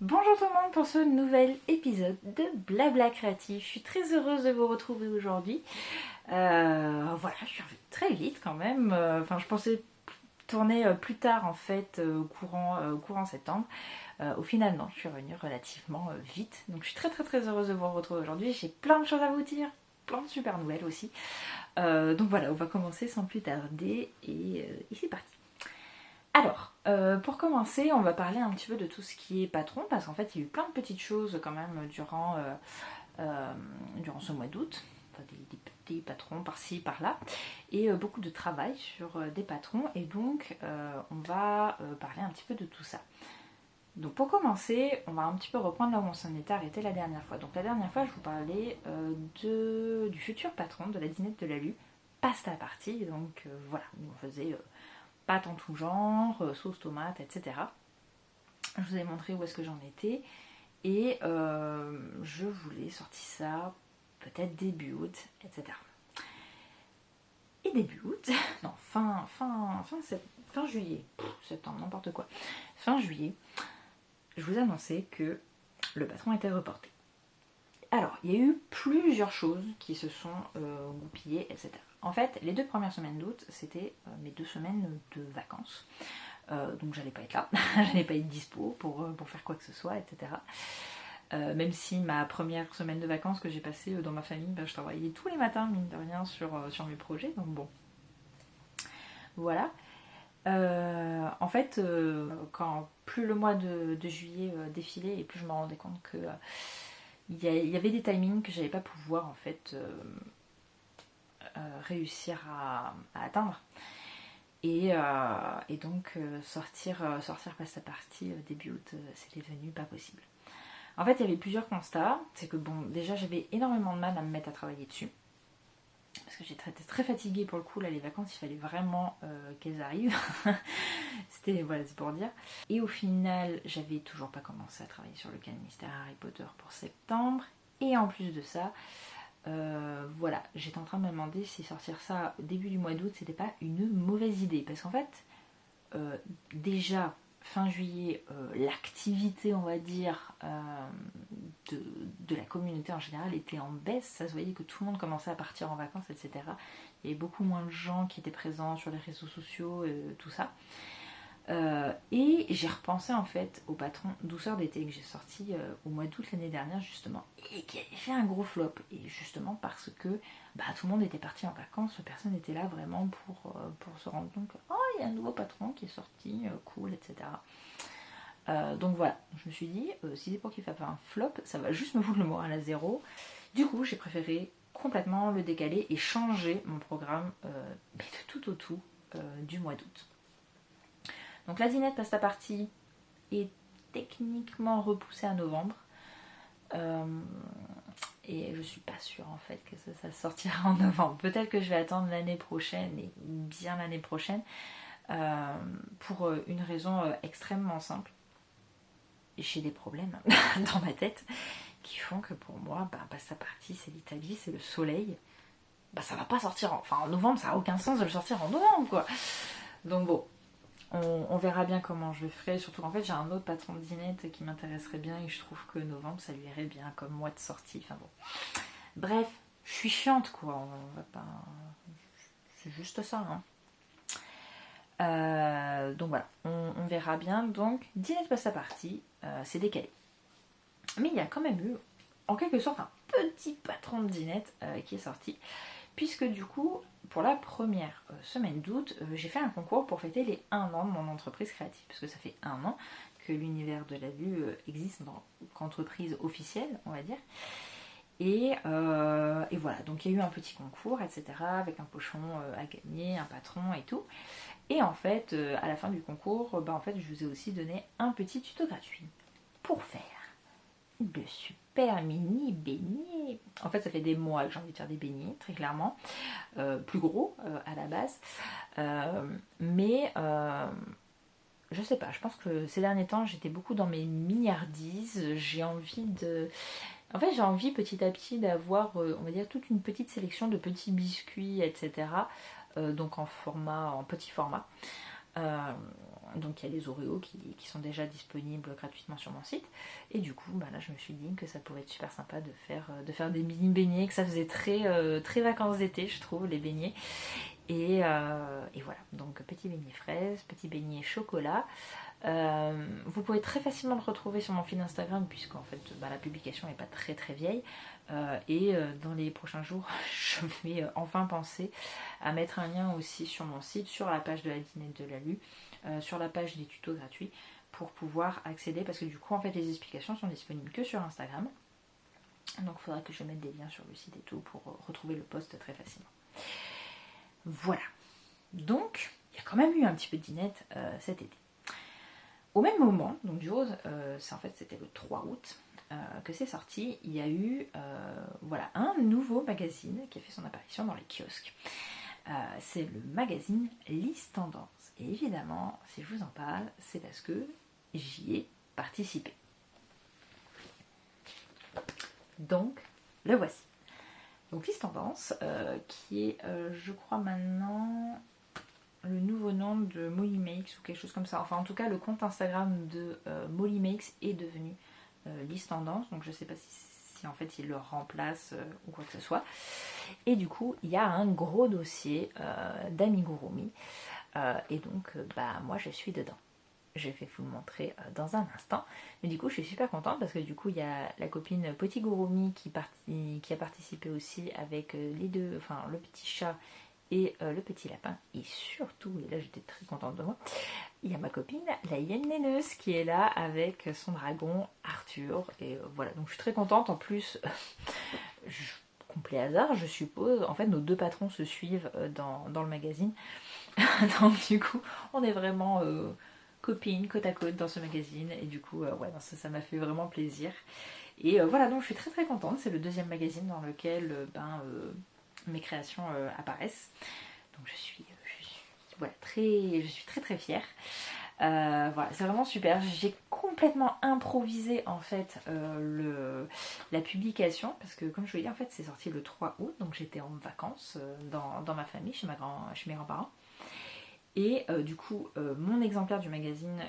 Bonjour tout le monde pour ce nouvel épisode de Blabla Créatif. Je suis très heureuse de vous retrouver aujourd'hui. Voilà, je suis revenue très vite quand même. Je pensais tourner plus tard en fait, courant septembre. Au final, non, je suis revenue relativement vite. Donc je suis très heureuse de vous retrouver aujourd'hui. J'ai plein de choses à vous dire, plein de super nouvelles aussi. Donc voilà, on va commencer sans plus tarder et c'est parti. Alors, pour commencer, on va parler un petit peu de tout ce qui est patron, parce qu'en fait, il y a eu plein de petites choses quand même durant ce mois d'août, enfin, des patrons par-ci, par-là, et beaucoup de travail sur des patrons, et donc on va parler un petit peu de tout ça. Donc pour commencer, on va un petit peu reprendre là où on s'en était arrêté la dernière fois. Donc la dernière fois, je vous parlais du futur patron de la dînette de Lalu, Pasta Party, donc voilà, on faisait pâtes en tout genre, sauce tomate, etc. Je vous avais montré où est-ce que j'en étais et je voulais sortir ça peut-être début août, etc. Et début août, non, fin juillet, septembre, n'importe quoi, fin juillet, je vous annonçais que le patron était reporté. Alors, il y a eu plusieurs choses qui se sont goupillées, etc. En fait, les 2 premières semaines d'août, c'était mes 2 semaines de vacances. Donc j'allais pas être là, j'allais pas être dispo pour faire quoi que ce soit, etc. Même si ma première semaine de vacances que j'ai passée dans ma famille, je travaillais tous les matins, mine de rien, sur mes projets. Donc bon, voilà. En fait, quand plus le mois de juillet défilait et plus je me rendais compte que il y avait des timings que j'allais pas pouvoir en fait réussir à atteindre. Et donc sortir Pasta Party début août, c'était devenu pas possible. En fait, il y avait plusieurs constats. C'est que bon, déjà j'avais énormément de mal à me mettre à travailler dessus. Parce que j'étais très fatiguée pour le coup, là les vacances il fallait vraiment qu'elles arrivent. Voilà, c'est pour dire. Et au final, j'avais toujours pas commencé à travailler sur le Canon Mystère Harry Potter pour septembre. Et en plus de ça, voilà, j'étais en train de me demander si sortir ça au début du mois d'août, c'était pas une mauvaise idée. Parce qu'en fait, déjà, fin juillet, l'activité, on va dire, de la communauté en général était en baisse. Ça se voyait que tout le monde commençait à partir en vacances, etc. Il y avait beaucoup moins de gens qui étaient présents sur les réseaux sociaux, tout ça. Et j'ai repensé en fait au patron Douceur d'été que j'ai sorti au mois d'août l'année dernière justement et qui avait fait un gros flop, et justement parce que tout le monde était parti en vacances, personne n'était là vraiment pour se rendre compte que oh, il y a un nouveau patron qui est sorti, cool, etc. Donc voilà, je me suis dit si c'est pour qu'il fasse un flop, ça va juste me foutre le moral à zéro. Du coup j'ai préféré complètement le décaler et changer mon programme mais de tout au tout du mois d'août. Donc la dînette Pasta Party est techniquement repoussée à novembre. Et je suis pas sûre en fait que ça sortira en novembre. Peut-être que je vais attendre l'année prochaine, et bien l'année prochaine, pour une raison extrêmement simple. J'ai des problèmes dans ma tête qui font que pour moi, Pasta Party c'est l'Italie, c'est le soleil. Ça va pas sortir en novembre, ça a aucun sens de le sortir en novembre quoi. Donc bon. On verra bien comment je le ferai, surtout qu'en fait j'ai un autre patron de dînette qui m'intéresserait bien et je trouve que novembre ça lui irait bien comme mois de sortie. Enfin bon. Bref, je suis chiante quoi, on va pas. C'est juste ça. Donc voilà, on verra bien. Donc, dînette Pasta Party, c'est décalé. Mais il y a quand même eu, en quelque sorte, un petit patron de dînette qui est sorti. Puisque du coup, pour la première semaine d'août, j'ai fait un concours pour fêter les 1 an de mon entreprise créative. Parce que ça fait 1 an que l'univers de la vue existe en tant qu'entreprise officielle, on va dire. Et voilà, donc il y a eu un petit concours, etc. Avec un pochon à gagner, un patron et tout. Et en fait, à la fin du concours, en fait, je vous ai aussi donné un petit tuto gratuit pour faire de super mini beignets. En fait, ça fait des mois que j'ai envie de faire des beignets, très clairement. Plus gros à la base. Mais je sais pas, je pense que ces derniers temps, j'étais beaucoup dans mes mignardises. J'ai envie de... En fait, j'ai envie petit à petit d'avoir, on va dire, toute une petite sélection de petits biscuits, etc. Donc en petit format. Donc il y a les Oreos qui sont déjà disponibles gratuitement sur mon site. Et du coup, là je me suis dit que ça pouvait être super sympa de faire des mini beignets, que ça faisait très vacances d'été, je trouve, les beignets. Et voilà, donc petit beignet fraise, petit beignet chocolat. Vous pouvez très facilement le retrouver sur mon fil Instagram, puisqu'en fait la publication n'est pas très vieille. Et dans les prochains jours, je vais enfin penser à mettre un lien aussi sur mon site, sur la page de la Dinette de Lalu, sur la page des tutos gratuits, pour pouvoir accéder, parce que du coup en fait les explications sont disponibles que sur Instagram. Donc il faudra que je mette des liens sur le site et tout pour retrouver le post très facilement. Voilà. Donc il y a quand même eu un petit peu de dinette cet été. Au même moment, donc du jour, c'était le 3 août que c'est sorti, il y a eu un nouveau magazine qui a fait son apparition dans les kiosques. C'est le magazine Liste Tendance. Et évidemment, si je vous en parle, c'est parce que j'y ai participé. Donc, le voici. Donc Liste Tendance, qui est, je crois maintenant, le nouveau nom de Molly Makes ou quelque chose comme ça. Enfin, en tout cas, le compte Instagram de Molly Makes est devenu Liste Tendance. Donc, je ne sais pas si en fait il le remplace ou quoi que ce soit. Et du coup, il y a un gros dossier d'amigurumi. Et donc, moi, je suis dedans. Je vais vous le montrer dans un instant. Mais du coup, je suis super contente parce que du coup, il y a la copine Potigurumi qui a participé aussi avec les deux, enfin, le petit chat et le petit lapin. Et surtout, et là j'étais très contente de moi, il y a ma copine, la hyène laineuse, qui est là avec son dragon Arthur. Et voilà, donc je suis très contente. En plus, complet hasard, je suppose, en fait nos deux patrons se suivent dans le magazine. Donc du coup, on est vraiment copines, côte à côte dans ce magazine. Et du coup, ça m'a fait vraiment plaisir. Et voilà, donc je suis très contente. C'est le deuxième magazine dans lequel mes créations apparaissent. Donc je suis très fière. C'est vraiment super. J'ai complètement improvisé en fait la publication, parce que comme je vous l'ai dit, en fait c'est sorti le 3 août, donc j'étais en vacances dans ma famille, chez mes grands-parents. Et du coup, mon exemplaire du magazine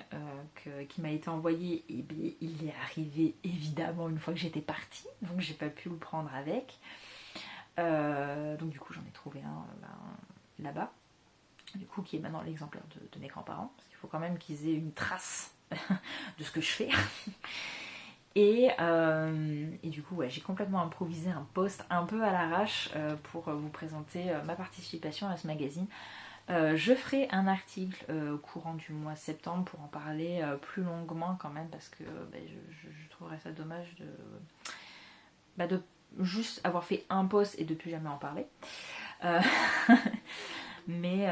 qui m'a été envoyé, il est arrivé évidemment une fois que j'étais partie, donc j'ai pas pu le prendre avec. Donc du coup, j'en ai trouvé un là-bas, du coup, qui est maintenant l'exemplaire de mes grands-parents, parce qu'il faut quand même qu'ils aient une trace de ce que je fais. Et du coup, j'ai complètement improvisé un post un peu à l'arrache pour vous présenter ma participation à ce magazine. Je ferai un article au courant du mois de septembre pour en parler plus longuement quand même, parce que je trouverais ça dommage de juste avoir fait un post et de plus jamais en parler. Mais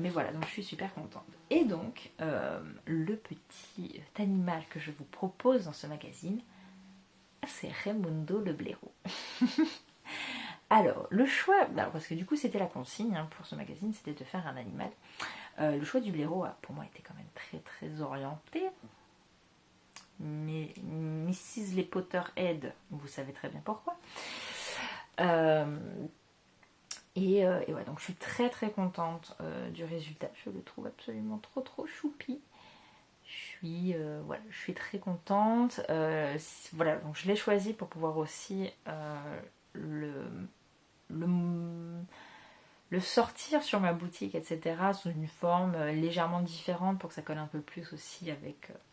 voilà, donc je suis super contente. Et donc, le petit animal que je vous propose dans ce magazine, c'est Raimundo le blaireau. Alors, le choix, parce que du coup c'était la consigne pour ce magazine, c'était de faire un animal. Le choix du blaireau a pour moi été quand même très orienté. Mais Mrs. Les Potterhead, vous savez très bien pourquoi. Et ouais, donc je suis très contente du résultat. Je le trouve absolument trop choupi. Je suis très contente. Voilà, donc je l'ai choisi pour pouvoir aussi le sortir sur ma boutique, etc. sous une forme légèrement différente pour que ça colle un peu plus aussi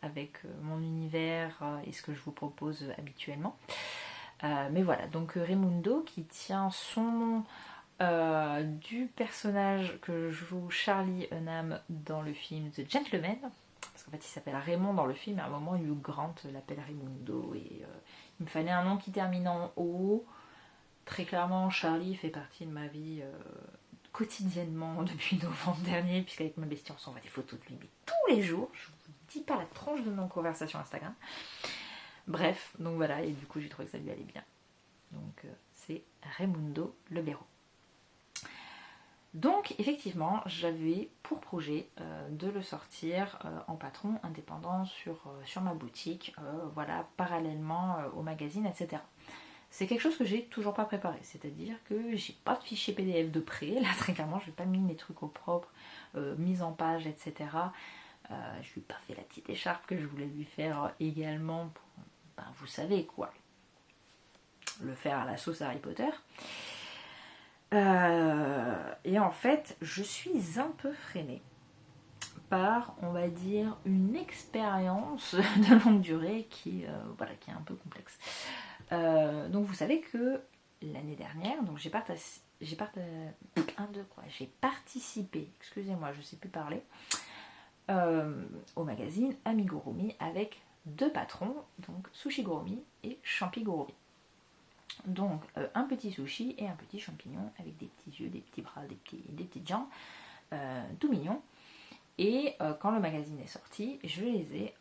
avec mon univers et ce que je vous propose habituellement. Mais voilà, donc Raimundo qui tient son nom du personnage que joue Charlie Hunnam dans le film The Gentleman, parce qu'en fait il s'appelle Raymond dans le film, et à un moment Hugh Grant l'appelle Raimundo, et il me fallait un nom qui termine en O. Très clairement, Charlie fait partie de ma vie quotidiennement depuis novembre dernier, puisqu'avec ma bestie on s'envoie des photos de lui mais tous les jours. Je vous dis pas la tranche de nos conversations Instagram. Bref, donc voilà, et du coup j'ai trouvé que ça lui allait bien. Donc c'est Raimundo le blaireau. Donc effectivement, j'avais pour projet de le sortir en patron indépendant sur ma boutique, voilà, parallèlement au magazine, etc. C'est quelque chose que j'ai toujours pas préparé, c'est-à-dire que j'ai pas de fichier PDF de près, là très clairement, je n'ai pas mis mes trucs au propre, mise en page, etc. Je lui ai pas fait la petite écharpe que je voulais lui faire également pour, vous savez quoi, le faire à la sauce Harry Potter. Et en fait, je suis un peu freinée par, on va dire, une expérience de longue durée qui est un peu complexe. Donc vous savez que l'année dernière, donc j'ai participé, excusez-moi, je ne sais plus parler, au magazine Amigurumi avec 2 patrons, donc Sushi Gurumi et Champi Gurumi. Donc un petit sushi et un petit champignon avec des petits yeux, des petits bras, des petites jambes, tout mignon. Et quand le magazine est sorti, je les ai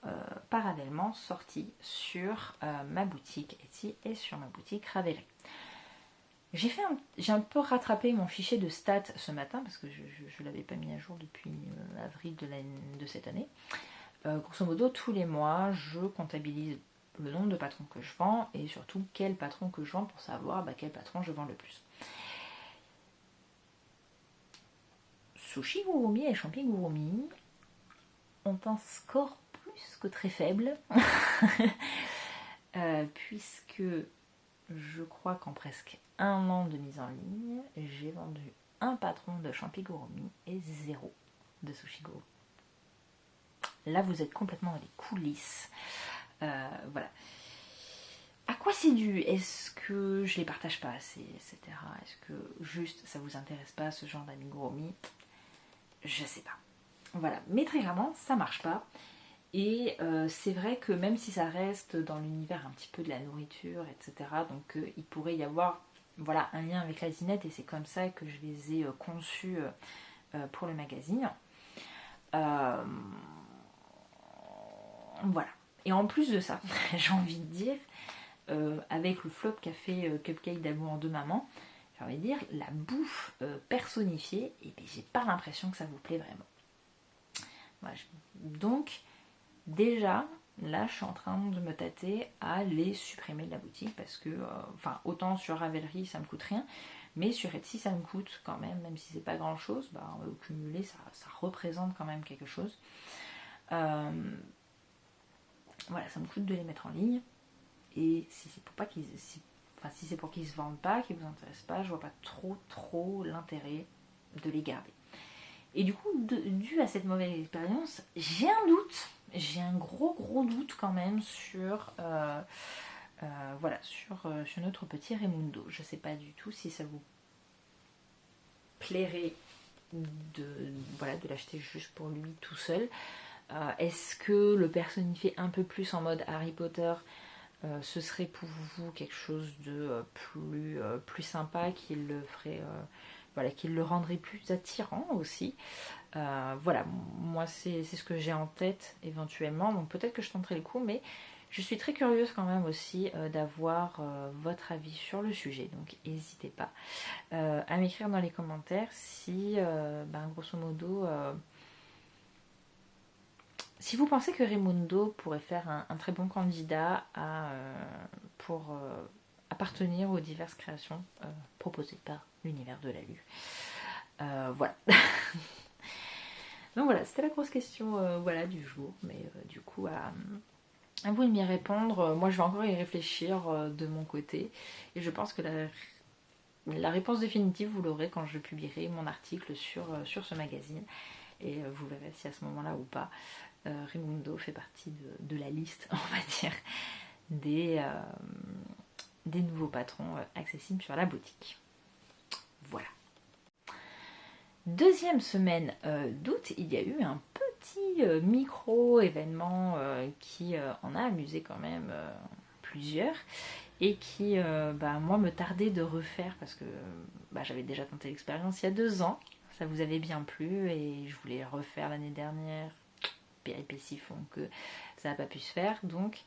parallèlement sortis sur ma boutique Etsy et sur ma boutique Ravelry. J'ai un peu rattrapé mon fichier de stats ce matin parce que je ne l'avais pas mis à jour depuis avril de cette année. Grosso modo, tous les mois, je comptabilise le nombre de patrons que je vends et surtout quel patron que je vends pour savoir quel patron je vends le plus. Sushi Gurumi et Champi Gurumi ont un score plus que très faible puisque je crois qu'en presque 1 an de mise en ligne, j'ai vendu un patron de Champi Gurumi et 0 de Sushi Gurumi. Là, vous êtes complètement dans les coulisses. Voilà. À quoi c'est dû? Est-ce que je les partage pas assez, etc. Est-ce que juste ça vous intéresse pas ce genre d'amigurumi? Je sais pas. Voilà. Mais très clairement, ça marche pas. Et c'est vrai que même si ça reste dans l'univers un petit peu de la nourriture, etc., donc il pourrait y avoir un lien avec la zinette et c'est comme ça que je les ai conçus pour le magazine. Voilà. Et en plus de ça, j'ai envie de dire, avec le flop qu'a fait Cupcake d'amour de maman, j'ai envie de dire, la bouffe personnifiée, et bien j'ai pas l'impression que ça vous plaît vraiment. Voilà, donc, déjà, là, je suis en train de me tâter à les supprimer de la boutique parce que, autant sur Ravelry, ça me coûte rien, mais sur Etsy, ça me coûte quand même si c'est pas grand chose, au cumulé, ça représente quand même quelque chose. Voilà, ça me coûte de les mettre en ligne. Et si c'est pour qu'ils se vendent pas, qu'ils vous intéressent pas, je vois pas trop l'intérêt de les garder. Et du coup, dû à cette mauvaise expérience, j'ai un doute. J'ai un gros doute quand même sur notre petit Raimundo. Je sais pas du tout si ça vous plairait de l'acheter juste pour lui tout seul. Est-ce que le personnifier un peu plus en mode Harry Potter, ce serait pour vous quelque chose de plus sympa, qui le ferait, qui le rendrait plus attirant aussi. Moi c'est ce que j'ai en tête éventuellement, donc peut-être que je tenterai le coup, mais je suis très curieuse quand même aussi d'avoir votre avis sur le sujet, donc n'hésitez pas à m'écrire dans les commentaires si grosso modo si vous pensez que Raimundo pourrait faire un très bon candidat pour appartenir aux diverses créations proposées par l'univers de la Lue. Voilà. Donc voilà, c'était la grosse question du jour. Mais du coup, à vous de m'y répondre. Moi, je vais encore y réfléchir de mon côté. Et je pense que la réponse définitive, vous l'aurez quand je publierai mon article sur ce magazine. Et vous verrez si à ce moment-là ou pas, Raimundo fait partie de la liste, on va dire, des nouveaux patrons accessibles sur la boutique. Voilà. Deuxième semaine d'août, il y a eu un petit micro-événement qui en a amusé quand même plusieurs et qui, moi, me tardait de refaire parce que j'avais déjà tenté l'expérience il y a 2 ans. Ça vous avait bien plu et je voulais refaire l'année dernière. Péripéties font que ça n'a pas pu se faire, donc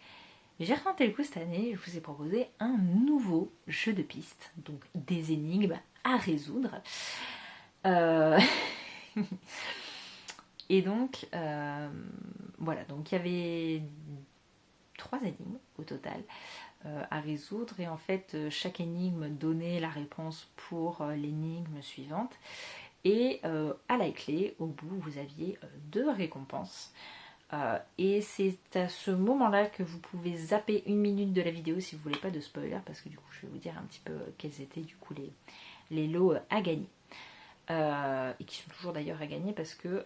j'ai retenté le coup cette année. Je vous ai proposé un nouveau jeu de pistes, donc des énigmes à résoudre. Et donc donc il y avait 3 énigmes au total à résoudre, et en fait chaque énigme donnait la réponse pour l'énigme suivante. Et à la clé, au bout, vous aviez 2 récompenses. Et c'est à ce moment-là que vous pouvez zapper 1 minute de la vidéo si vous voulez pas de spoiler, parce que du coup je vais vous dire un petit peu quels étaient du coup les lots à gagner. Et qui sont toujours d'ailleurs à gagner parce que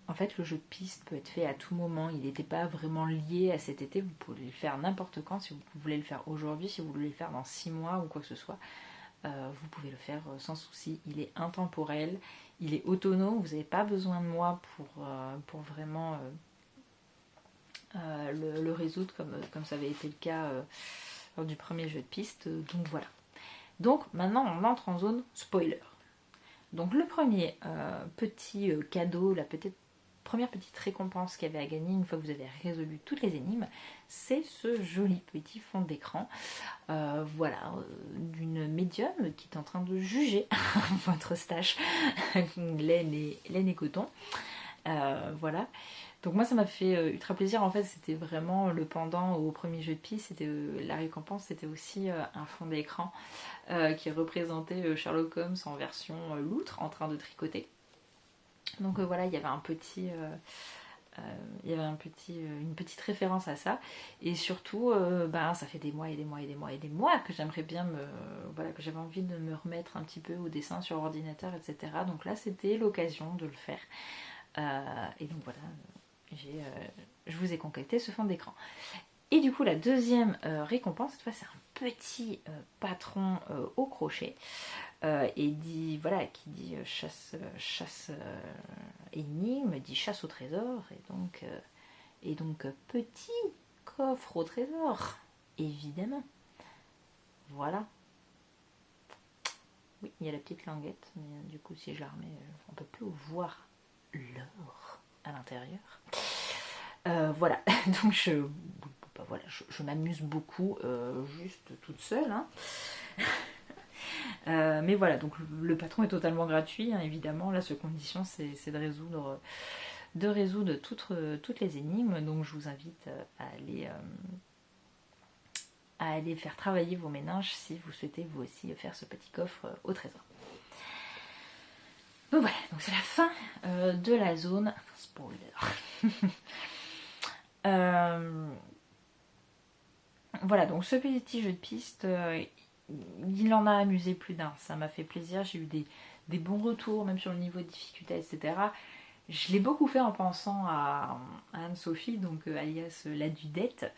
en fait le jeu de piste peut être fait à tout moment, il n'était pas vraiment lié à cet été, vous pouvez le faire n'importe quand, si vous voulez le faire aujourd'hui, si vous voulez le faire dans 6 mois ou quoi que ce soit. Vous pouvez le faire sans souci, il est intemporel, il est autonome, vous n'avez pas besoin de moi pour vraiment le résoudre comme ça avait été le cas lors du premier jeu de piste, donc voilà. Donc maintenant on entre en zone spoiler. Donc le premier petit cadeau, la première petite récompense qu'il y avait à gagner une fois que vous avez résolu toutes les énigmes, c'est ce joli petit fond d'écran, d'une médium qui est en train de juger votre stash laine et coton. Voilà. Donc moi ça m'a fait ultra plaisir, en fait c'était vraiment le pendant au premier jeu de piste, la récompense c'était aussi un fond d'écran qui représentait Sherlock Holmes en version loutre en train de tricoter. Donc voilà, il y avait une petite référence à ça, et surtout ça fait des mois et des mois et des mois et des mois que j'aimerais bien que j'avais envie de me remettre un petit peu au dessin sur ordinateur, etc. Donc là c'était l'occasion de le faire, et donc voilà, je vous ai concocté ce fond d'écran. Et du coup la deuxième récompense, cette fois c'est un petit patron au crochet, et dit qui dit chasse énigme, dit chasse au trésor, et donc petit coffre au trésor, évidemment. Voilà. Oui, il y a la petite languette, mais du coup si je la remets, on peut plus voir l'or à l'intérieur. Voilà, donc je m'amuse beaucoup, juste toute seule, hein. Mais voilà, donc le patron est totalement gratuit, hein, évidemment. La seule condition, c'est de résoudre toutes les énigmes. Donc je vous invite à aller faire travailler vos méninges si vous souhaitez vous aussi faire ce petit coffre au trésor. Donc voilà, donc c'est la fin de la zone spoiler. Voilà, donc ce petit jeu de piste, il en a amusé plus d'un, ça m'a fait plaisir, j'ai eu des bons retours, même sur le niveau de difficulté, etc. Je l'ai beaucoup fait en pensant à Anne-Sophie, donc alias la Dudette,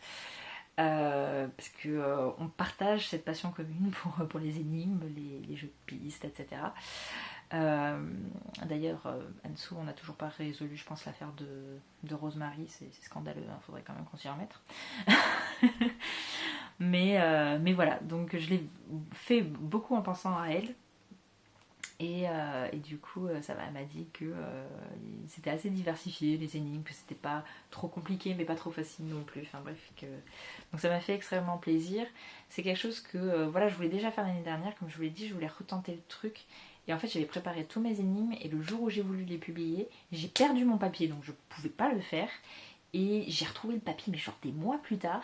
parce que on partage cette passion commune pour les énigmes, les jeux de piste, etc. D'ailleurs, Anne-Sou, on n'a toujours pas résolu, je pense, l'affaire de Rosemary, c'est scandaleux, il faudrait quand même qu'on s'y remette. mais voilà, donc je l'ai fait beaucoup en pensant à elle. Et du coup, elle m'a dit que c'était assez diversifié les énigmes, que c'était pas trop compliqué mais pas trop facile non plus. Enfin bref, donc ça m'a fait extrêmement plaisir. C'est quelque chose que je voulais déjà faire l'année dernière, comme je vous l'ai dit, je voulais retenter le truc. Et en fait, j'avais préparé tous mes énigmes et le jour où j'ai voulu les publier, j'ai perdu mon papier, donc je pouvais pas le faire. Et j'ai retrouvé le papier, mais genre des mois plus tard,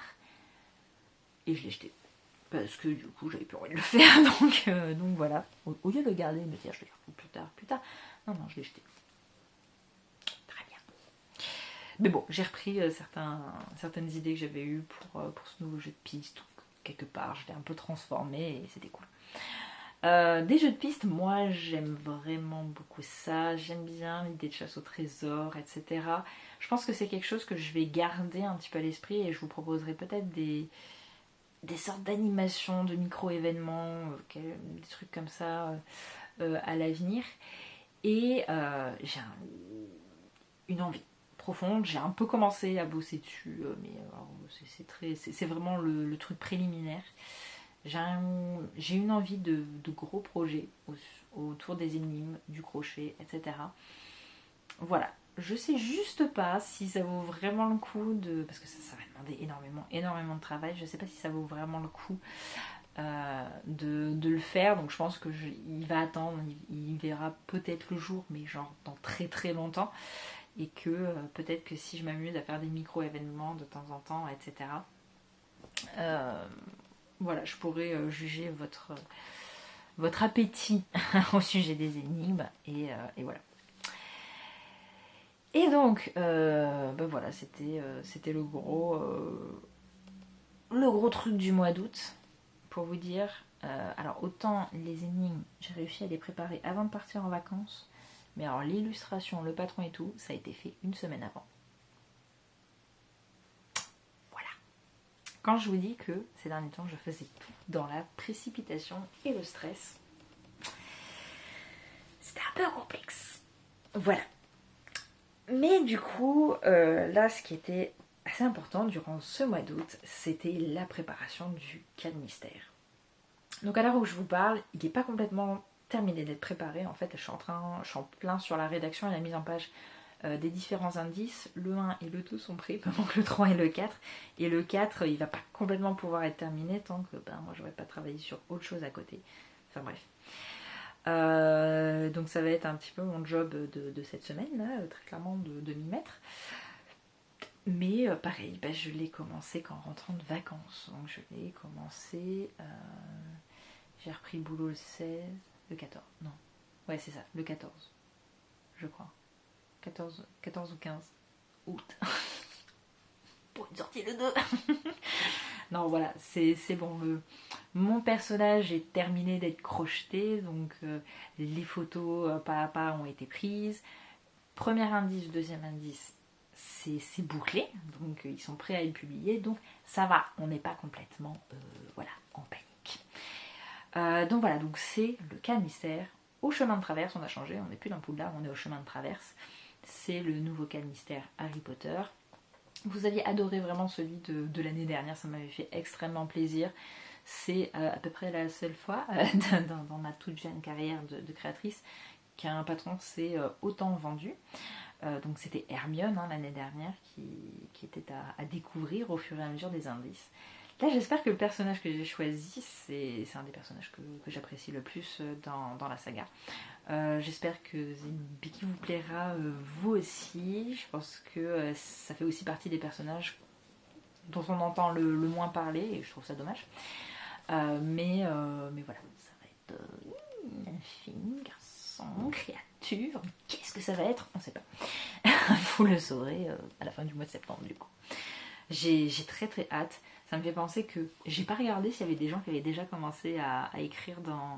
et je l'ai jeté. Parce que du coup j'avais plus envie de le faire, donc voilà, au lieu de le garder et de me dire je vais le faire plus tard, non je l'ai jeté. Très bien. Mais bon, j'ai repris certaines idées que j'avais eues pour ce nouveau jeu de piste, quelque part je l'ai un peu transformé et c'était cool. Des jeux de piste, moi j'aime vraiment beaucoup ça, j'aime bien l'idée de chasse au trésor, etc. Je pense que c'est quelque chose que je vais garder un petit peu à l'esprit, et je vous proposerai peut-être des sortes d'animations, de micro-événements, des trucs comme ça à l'avenir. Et j'ai une envie profonde, j'ai un peu commencé à bosser dessus, mais c'est vraiment le truc préliminaire. J'ai une envie de gros projets autour des énigmes, du crochet, etc. Voilà. Je sais juste pas si ça vaut vraiment le coup parce que ça va demander énormément de travail. Je sais pas si ça vaut vraiment le coup de le faire. Donc je pense que il va attendre. Il verra peut-être le jour, mais genre dans très très longtemps. Et que peut-être que si je m'amuse à faire des micro-événements de temps en temps, etc. Voilà, je pourrais juger votre appétit au sujet des énigmes. Et voilà. Et donc, voilà, c'était le gros truc du mois d'août, pour vous dire. Alors, autant les énigmes, j'ai réussi à les préparer avant de partir en vacances, mais alors l'illustration, le patron et tout, ça a été fait une semaine avant. Voilà. Quand je vous dis que ces derniers temps, je faisais tout dans la précipitation et le stress, c'était un peu complexe. Voilà. Mais du coup, là, ce qui était assez important durant ce mois d'août, c'était la préparation du cas de mystère. Donc à l'heure où je vous parle, il n'est pas complètement terminé d'être préparé. En fait, je suis en plein sur la rédaction et la mise en page des différents indices. Le 1 et le 2 sont prêts, pas manque le 3 et le 4. Et le 4, il va pas complètement pouvoir être terminé tant que moi, j'aurais pas travaillé sur autre chose à côté. Enfin bref. Donc ça va être un petit peu mon job de cette semaine, là, très clairement de m'y mettre. Mais pareil, je l'ai commencé qu'en rentrant de vacances. Donc je l'ai commencé... j'ai repris le boulot le 16, le 14, non. Ouais, c'est ça, le 14, je crois. 14 ou 15 août. Pour une sortie le 2. Non, voilà, c'est bon. Mon personnage est terminé d'être crocheté, donc les photos pas à pas ont été prises. Premier indice, deuxième indice, c'est bouclé, donc ils sont prêts à être publiés, donc ça va, on n'est pas complètement en panique. Donc voilà, donc c'est le cas mystère au chemin de traverse. On a changé, on n'est plus dans Poudlard, on est au chemin de traverse. C'est le nouveau cas mystère Harry Potter. Vous aviez adoré vraiment celui de l'année dernière, ça m'avait fait extrêmement plaisir. C'est à peu près la seule fois dans ma toute jeune carrière de créatrice qu'un patron s'est autant vendu. Donc c'était Hermione l'année dernière qui était à découvrir au fur et à mesure des indices. Là, j'espère que le personnage que j'ai choisi, c'est un des personnages que j'apprécie le plus dans la saga. J'espère que Becky vous plaira vous aussi. Je pense que ça fait aussi partie des personnages dont on entend le moins parler, et je trouve ça dommage. Mais voilà, ça va être un film, garçon, créature. Qu'est-ce que ça va être? On ne sait pas. Vous le saurez à la fin du mois de septembre, du coup. J'ai très très hâte. Ça me fait penser que j'ai pas regardé s'il y avait des gens qui avaient déjà commencé à écrire dans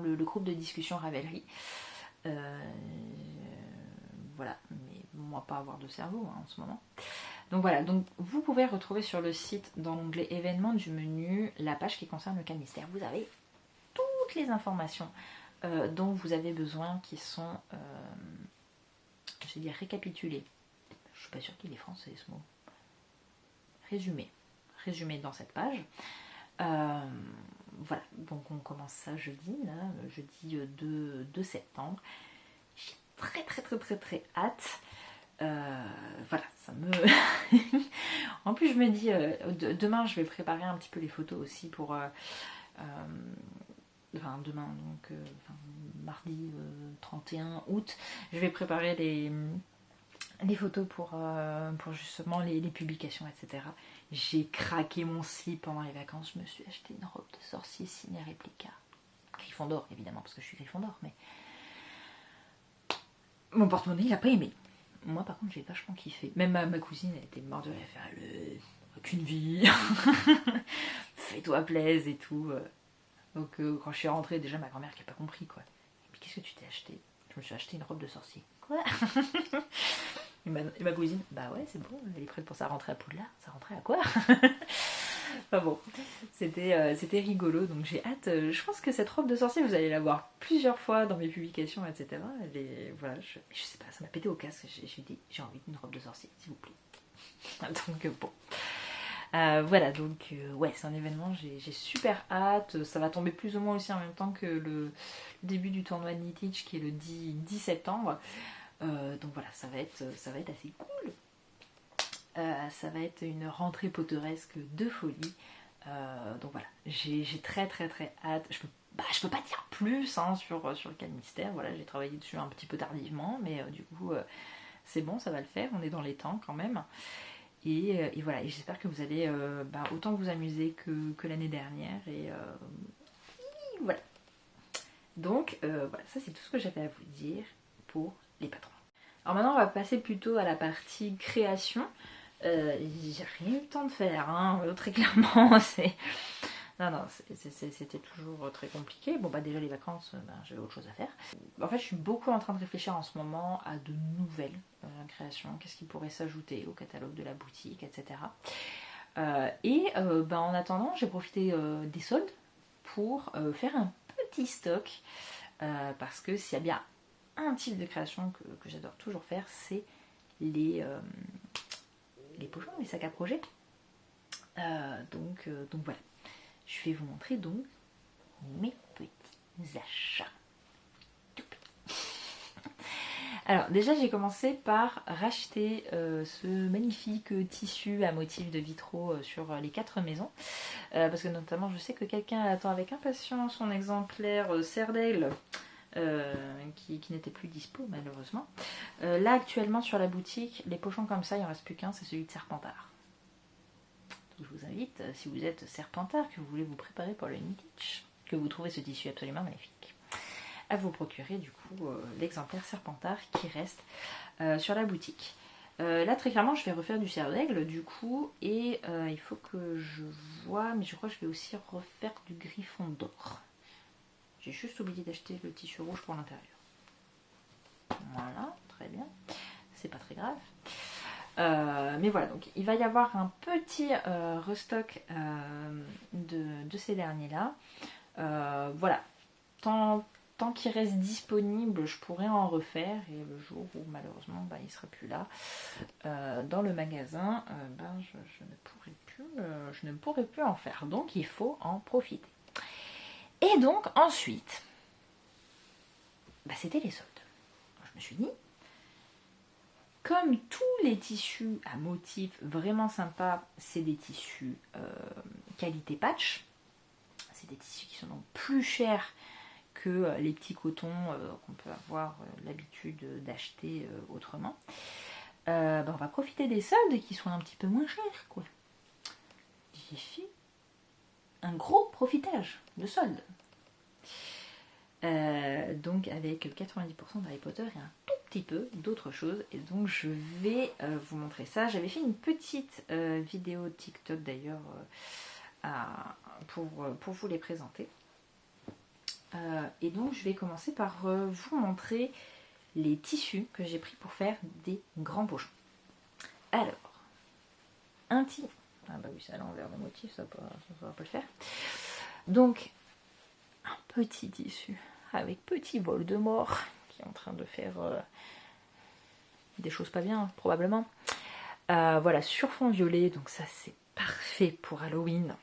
le groupe de discussion Ravelry. Voilà, mais moi pas avoir de cerveau en ce moment. Donc voilà, donc vous pouvez retrouver sur le site, dans l'onglet événements du menu, la page qui concerne le cas mystère. Vous avez toutes les informations dont vous avez besoin qui sont, je vais dire, récapitulées. Je suis pas sûre qu'il est français ce mot. Résumé dans cette page. Voilà, donc on commence ça jeudi, jeudi 2 septembre. J'ai très très très très très hâte. Voilà, ça me... En plus je me dis, demain je vais préparer un petit peu les photos aussi pour... demain, donc mardi 31 août, je vais préparer les photos pour justement les publications, etc. J'ai craqué mon slip pendant les vacances, je me suis acheté une robe de sorcier signée réplica. Gryffondor évidemment, parce que je suis Gryffondor, mais mon porte-monnaie il a pas aimé. Moi par contre j'ai vachement kiffé. Même ma cousine elle était morte de rire, elle fait aucune vie, fais-toi plaise et tout. Donc quand je suis rentrée, déjà ma grand-mère qui a pas compris quoi. Mais qu'est-ce que tu t'es acheté? Je me suis acheté une robe de sorcier. Quoi? Et ma cousine, bah ouais, c'est bon, elle est prête pour sa rentrée à Poudlard. Ça rentrait à quoi? Enfin bon, c'était rigolo, donc j'ai hâte. Je pense que cette robe de sorcier, vous allez la voir plusieurs fois dans mes publications, etc. Voilà, je sais pas, ça m'a pété au casque. J'ai dit, j'ai envie d'une robe de sorcier, s'il vous plaît. Donc bon. Voilà, donc ouais, c'est un événement, j'ai super hâte. Ça va tomber plus ou moins aussi en même temps que le début du tournoi de Nitich qui est le 10 septembre. Donc voilà, ça va être assez cool. Ça va être une rentrée potteresque de folie. Donc voilà, j'ai très très très hâte. Je peux pas dire plus sur le cas de mystère. Voilà, j'ai travaillé dessus un petit peu tardivement, mais du coup c'est bon, ça va le faire. On est dans les temps quand même. Et voilà, et j'espère que vous allez autant vous amuser que l'année dernière. Et voilà. Donc voilà, ça c'est tout ce que j'avais à vous dire pour les patrons. Alors maintenant on va passer plutôt à la partie création. J'ai rien eu le temps de faire, hein, très clairement. Non, c'était toujours très compliqué. Bon bah déjà les vacances, j'avais autre chose à faire. En fait je suis beaucoup en train de réfléchir en ce moment à de nouvelles créations. Qu'est-ce qui pourrait s'ajouter au catalogue de la boutique, etc. En attendant j'ai profité des soldes pour faire un petit stock. Parce que s'il y a bien un type de création que j'adore toujours faire, c'est les pochons, les sacs à projet. Donc voilà. Je vais vous montrer donc mes petits achats. Alors déjà j'ai commencé par racheter ce magnifique tissu à motif de vitraux sur les 4 maisons. Parce que notamment je sais que quelqu'un attend avec impatience son exemplaire Serdaigle. Qui n'était plus dispo malheureusement. Là actuellement sur la boutique, les pochons comme ça, il en reste plus qu'un, c'est celui de Serpentard. Donc, je vous invite, si vous êtes Serpentard, que vous voulez vous préparer pour le Niditch, que vous trouvez ce tissu absolument magnifique, à vous procurer du coup l'exemplaire Serpentard qui reste sur la boutique. Là très clairement je vais refaire du Serdaigle du coup et il faut que je vois, mais je crois que je vais aussi refaire du Griffon d'or. J'ai juste oublié d'acheter le tissu rouge pour l'intérieur. Voilà, très bien. C'est pas très grave. Mais voilà, donc il va y avoir un petit restock de ces derniers-là. Voilà, tant qu'il reste disponible, je pourrais en refaire. Et le jour où malheureusement il ne sera plus là dans le magasin, je ne pourrai plus en faire. Donc il faut en profiter. Et donc ensuite, c'était les soldes. Je me suis dit, comme tous les tissus à motifs vraiment sympas, c'est des tissus qualité patch. C'est des tissus qui sont donc plus chers que les petits cotons qu'on peut avoir l'habitude d'acheter autrement. On va profiter des soldes qui sont un petit peu moins chers, quoi. J'ai fait un gros profitage de soldes. Donc avec 90% d'Harry Potter et un tout petit peu d'autres choses. Et donc je vais vous montrer ça. J'avais fait une petite vidéo TikTok d'ailleurs pour vous les présenter. Et donc je vais commencer par vous montrer les tissus que j'ai pris pour faire des grands pochons. Alors, un tissu... Ah bah oui, c'est à l'envers le motif, ça va pas le faire. Donc, un petit tissu avec petit Voldemort qui est en train de faire des choses pas bien, probablement. Voilà, sur fond violet, donc ça c'est parfait pour Halloween.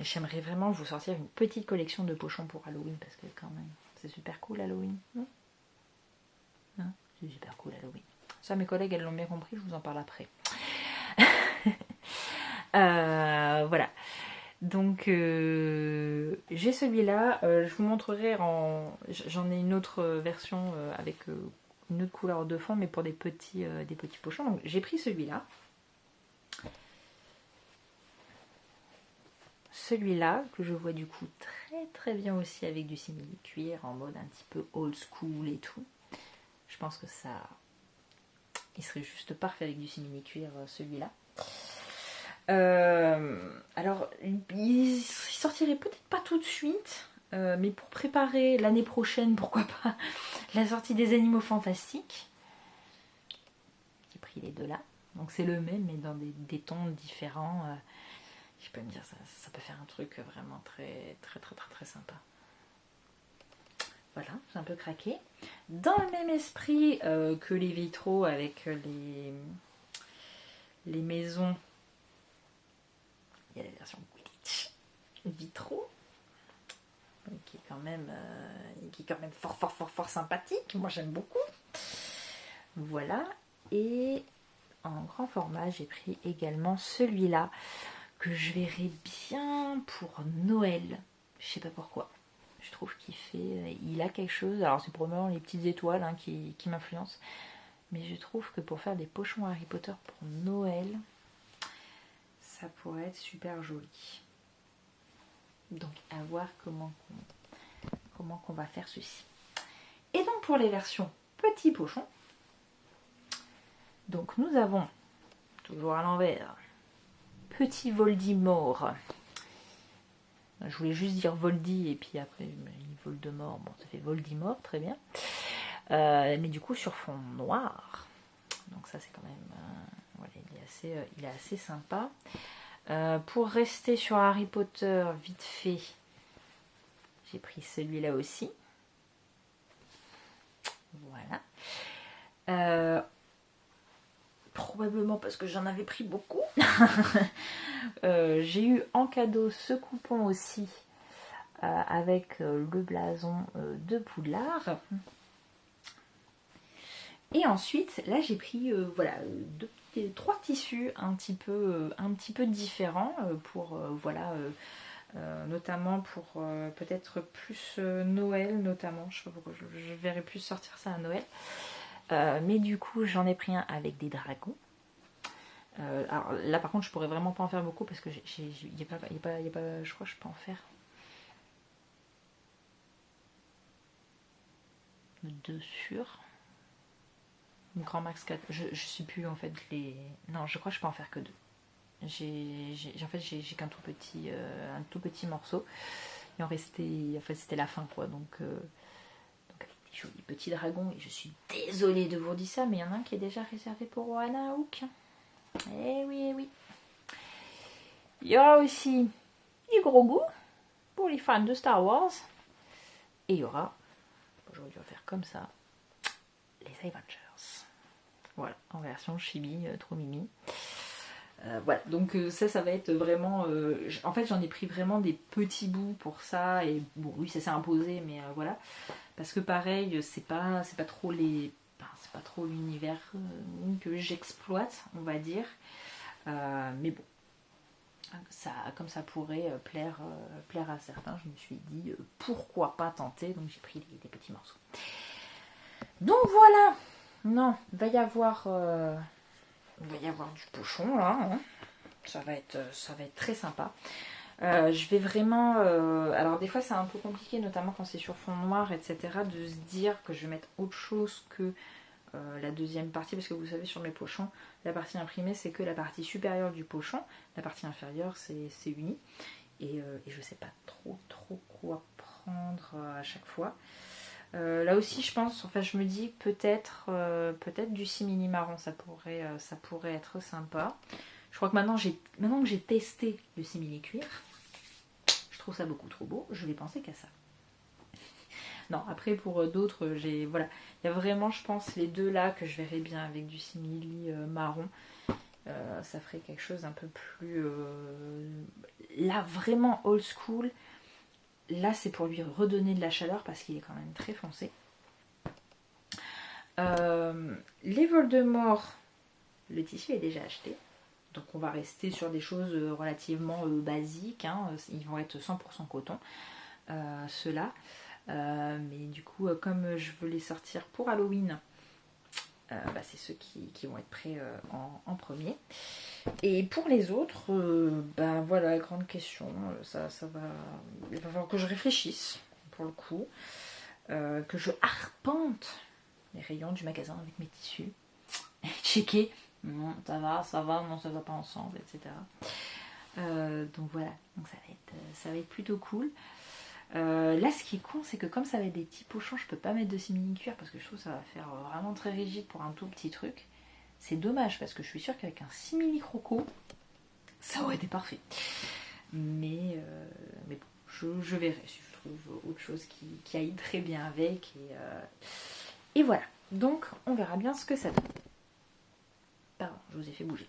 J'aimerais vraiment vous sortir une petite collection de pochons pour Halloween parce que quand même, c'est super cool Halloween. C'est super cool Halloween. Ça, mes collègues, elles l'ont bien compris, je vous en parle après. Voilà. Donc j'ai celui-là, je vous montrerai j'en ai une autre version avec une autre couleur de fond mais pour des petits pochons. Donc j'ai pris celui-là. Celui-là que je vois du coup très très bien aussi avec du simili-cuir en mode un petit peu old school et tout. Je pense que ça, il serait juste parfait avec du simili-cuir celui-là. Alors, il sortirait peut-être pas tout de suite, mais pour préparer l'année prochaine, pourquoi pas, la sortie des Animaux Fantastiques. J'ai pris les deux là. Donc c'est le même, mais dans des tons différents. Je peux me dire, ça peut faire un truc vraiment très très très très très sympa. Voilà, j'ai un peu craqué. Dans le même esprit que les vitraux avec les maisons, il y a la version Quidditch vitraux qui est quand même fort sympathique. Moi j'aime beaucoup. Voilà. Et en grand format, j'ai pris également celui-là que je verrai bien pour Noël. Je sais pas pourquoi. Je trouve il a quelque chose. Alors c'est probablement les petites étoiles qui m'influencent. Mais je trouve que pour faire des pochons Harry Potter pour Noël, ça pourrait être super joli. Donc à voir comment comment qu'on va faire ceci. Et donc pour les versions petits pochons, donc nous avons, toujours à l'envers, petit Voldemort. Je voulais juste dire Voldy et puis après Voldemort, bon ça fait Voldemort, très bien. Mais du coup sur fond noir. Donc ça c'est quand même, voilà, il est assez sympa. Pour rester sur Harry Potter, vite fait, j'ai pris celui-là aussi. Voilà. Probablement parce que j'en avais pris beaucoup. J'ai eu en cadeau ce coupon aussi avec le blason de Poudlard. Et ensuite, là j'ai pris voilà, 3 tissus un petit peu différents pour voilà, notamment pour peut-être plus Noël notamment. Je sais pas pourquoi je verrai plus sortir ça à Noël. Mais du coup j'en ai pris un avec des dragons. Alors là par contre je pourrais vraiment pas en faire beaucoup parce que il y a pas, je crois que je peux en faire 2 sur grand max 4. Je sais plus en fait les. Non, je crois que je peux en faire que 2. En fait j'ai qu'un tout petit un tout petit morceau. Il en restait. En fait c'était la fin quoi. Donc avec des jolis petits dragons. Et je suis désolée de vous dire ça, mais il y en a un qui est déjà réservé pour Rohanna Hook. Eh oui, eh oui. Il y aura aussi du gros goût pour les fans de Star Wars. Et il y aura, j'aurais dû faire comme ça, les Avengers. Voilà, en version chibi, trop mimi. Voilà, donc ça va être vraiment... en fait, j'en ai pris vraiment des petits bouts pour ça. Et bon, oui, ça s'est imposé, mais voilà. Parce que pareil, c'est pas trop les... Enfin, c'est pas trop l'univers que j'exploite, on va dire. Mais bon, ça, comme ça pourrait plaire à certains, je me suis dit pourquoi pas tenter. Donc j'ai pris des petits morceaux. Donc voilà. Non, il va y avoir du pochon là. Hein. Ça va être très sympa. Je vais vraiment... alors des fois c'est un peu compliqué, notamment quand c'est sur fond noir, etc. de se dire que je vais mettre autre chose que la deuxième partie, parce que vous savez sur mes pochons, la partie imprimée c'est que la partie supérieure du pochon, la partie inférieure c'est uni. Et je sais pas trop quoi prendre à chaque fois. Là aussi je pense, enfin je me dis peut-être du simili marron, ça pourrait être sympa. Je crois que maintenant que j'ai testé le simili cuir, je trouve ça beaucoup trop beau, je vais penser qu'à ça. Non, après pour d'autres, voilà, il y a vraiment, je pense, les deux là que je verrais bien avec du simili marron. Ça ferait quelque chose un peu plus là vraiment old school. Là c'est pour lui redonner de la chaleur parce qu'il est quand même très foncé. Les Voldemort, le tissu est déjà acheté. Donc on va rester sur des choses relativement basiques. Hein. Ils vont être 100% coton. Ceux-là. Mais du coup, comme je veux les sortir pour Halloween, c'est ceux qui vont être prêts en premier. Et pour les autres, voilà, grande question. Ça va. Il va falloir que je réfléchisse pour le coup. Que je arpente les rayons du magasin avec mes tissus. Checker. Non, ça va, non, ça va pas ensemble, etc. Donc voilà, donc ça va être plutôt cool. Là ce qui est con c'est que comme ça va être des petits pochons, je peux pas mettre de simili cuir parce que je trouve que ça va faire vraiment très rigide pour un tout petit truc. C'est dommage parce que je suis sûre qu'avec un simili croco ça aurait été parfait. Mais bon, je verrai si je trouve autre chose qui aille très bien avec. Et voilà, donc on verra bien ce que ça donne. Pardon, je vous ai fait bouger.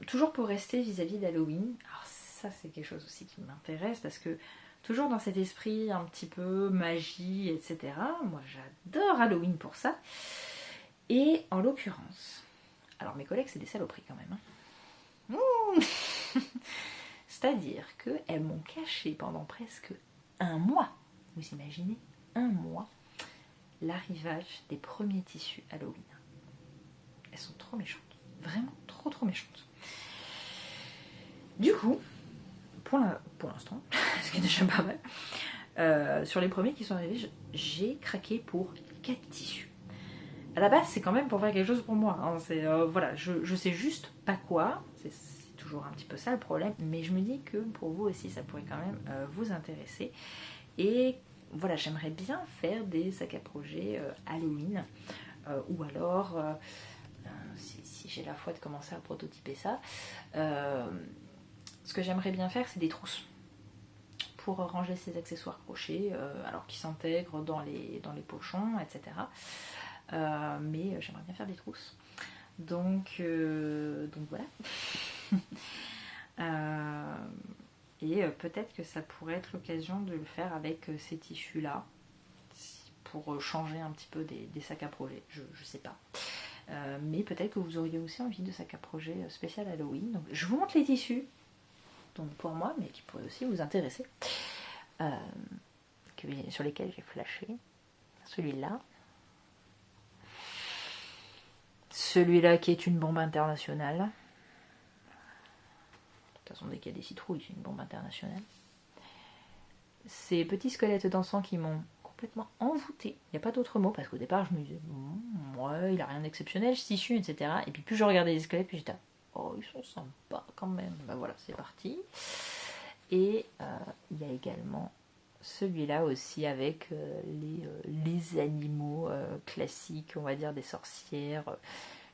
Toujours pour rester vis-à-vis d'Halloween, alors ça c'est quelque chose aussi qui m'intéresse parce que toujours dans cet esprit un petit peu magie, etc. Moi j'adore Halloween pour ça. Et en l'occurrence, alors mes collègues c'est des saloperies quand même. Hein. C'est-à-dire qu'elles m'ont caché pendant presque un mois, vous imaginez, un mois, l'arrivage des premiers tissus Halloween. Elles sont trop méchantes. Vraiment trop méchantes. Du coup, pour l'instant, ce qui est déjà pas mal, Sur les premiers qui sont arrivés, j'ai craqué pour 4 tissus. À la base, c'est quand même pour faire quelque chose pour moi. Hein. Voilà, je sais juste pas quoi. C'est toujours un petit peu ça le problème. Mais je me dis que pour vous aussi, ça pourrait quand même vous intéresser. Et voilà, j'aimerais bien faire des sacs à projet Halloween. Ou alors, si j'ai la foi de commencer à prototyper ça, ce que j'aimerais bien faire, c'est des trousses. Pour ranger ses accessoires crochets, alors qui s'intègrent dans les pochons, etc. Mais j'aimerais bien faire des trousses. Donc voilà. Et peut-être que ça pourrait être l'occasion de le faire avec ces tissus-là, pour changer un petit peu des sacs à projet. Je sais pas. Mais peut-être que vous auriez aussi envie de sacs à projet spécial Halloween. Donc je vous montre les tissus. Donc pour moi, mais qui pourraient aussi vous intéresser. Sur lesquels j'ai flashé. Celui-là. Celui-là qui est une bombe internationale. De toute façon, dès qu'il y a des citrouilles, c'est une bombe internationale. Ces petits squelettes dansants qui m'ont complètement envoûtée. Il n'y a pas d'autre mot, parce qu'au départ, je me disais, ouais, il a rien d'exceptionnel, ce tissu, etc. Et puis plus je regardais les squelettes, puis j'étais, oh, ils sont sympas quand même. Ben voilà, c'est parti. Et il y a également celui-là aussi avec les animaux classiques, on va dire des sorcières,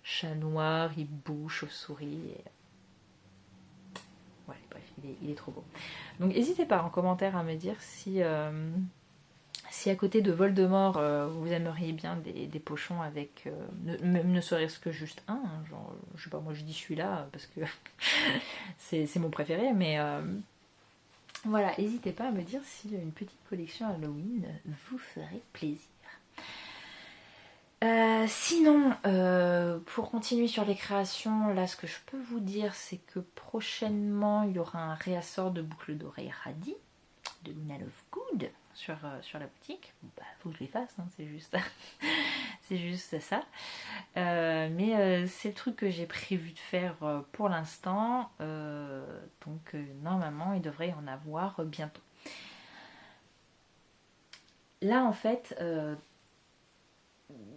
chat noir, hibou, chauve-souris. Ouais, bref, il est trop beau. Donc n'hésitez pas en commentaire à me dire si à côté de Voldemort, vous aimeriez bien des pochons avec, même ne serait-ce que juste un, hein, genre, je sais pas, moi je dis celui-là parce que c'est mon préféré, mais voilà, n'hésitez pas à me dire si une petite collection Halloween vous ferait plaisir. Sinon, pour continuer sur les créations, là ce que je peux vous dire, c'est que prochainement il y aura un réassort de boucles d'oreilles Radis de Luna Lovegood sur la boutique. Bah, faut que je les fasse, hein, c'est juste c'est juste ça. Mais c'est le truc que j'ai prévu de faire pour l'instant. Donc normalement il devrait y en avoir bientôt. Là en fait,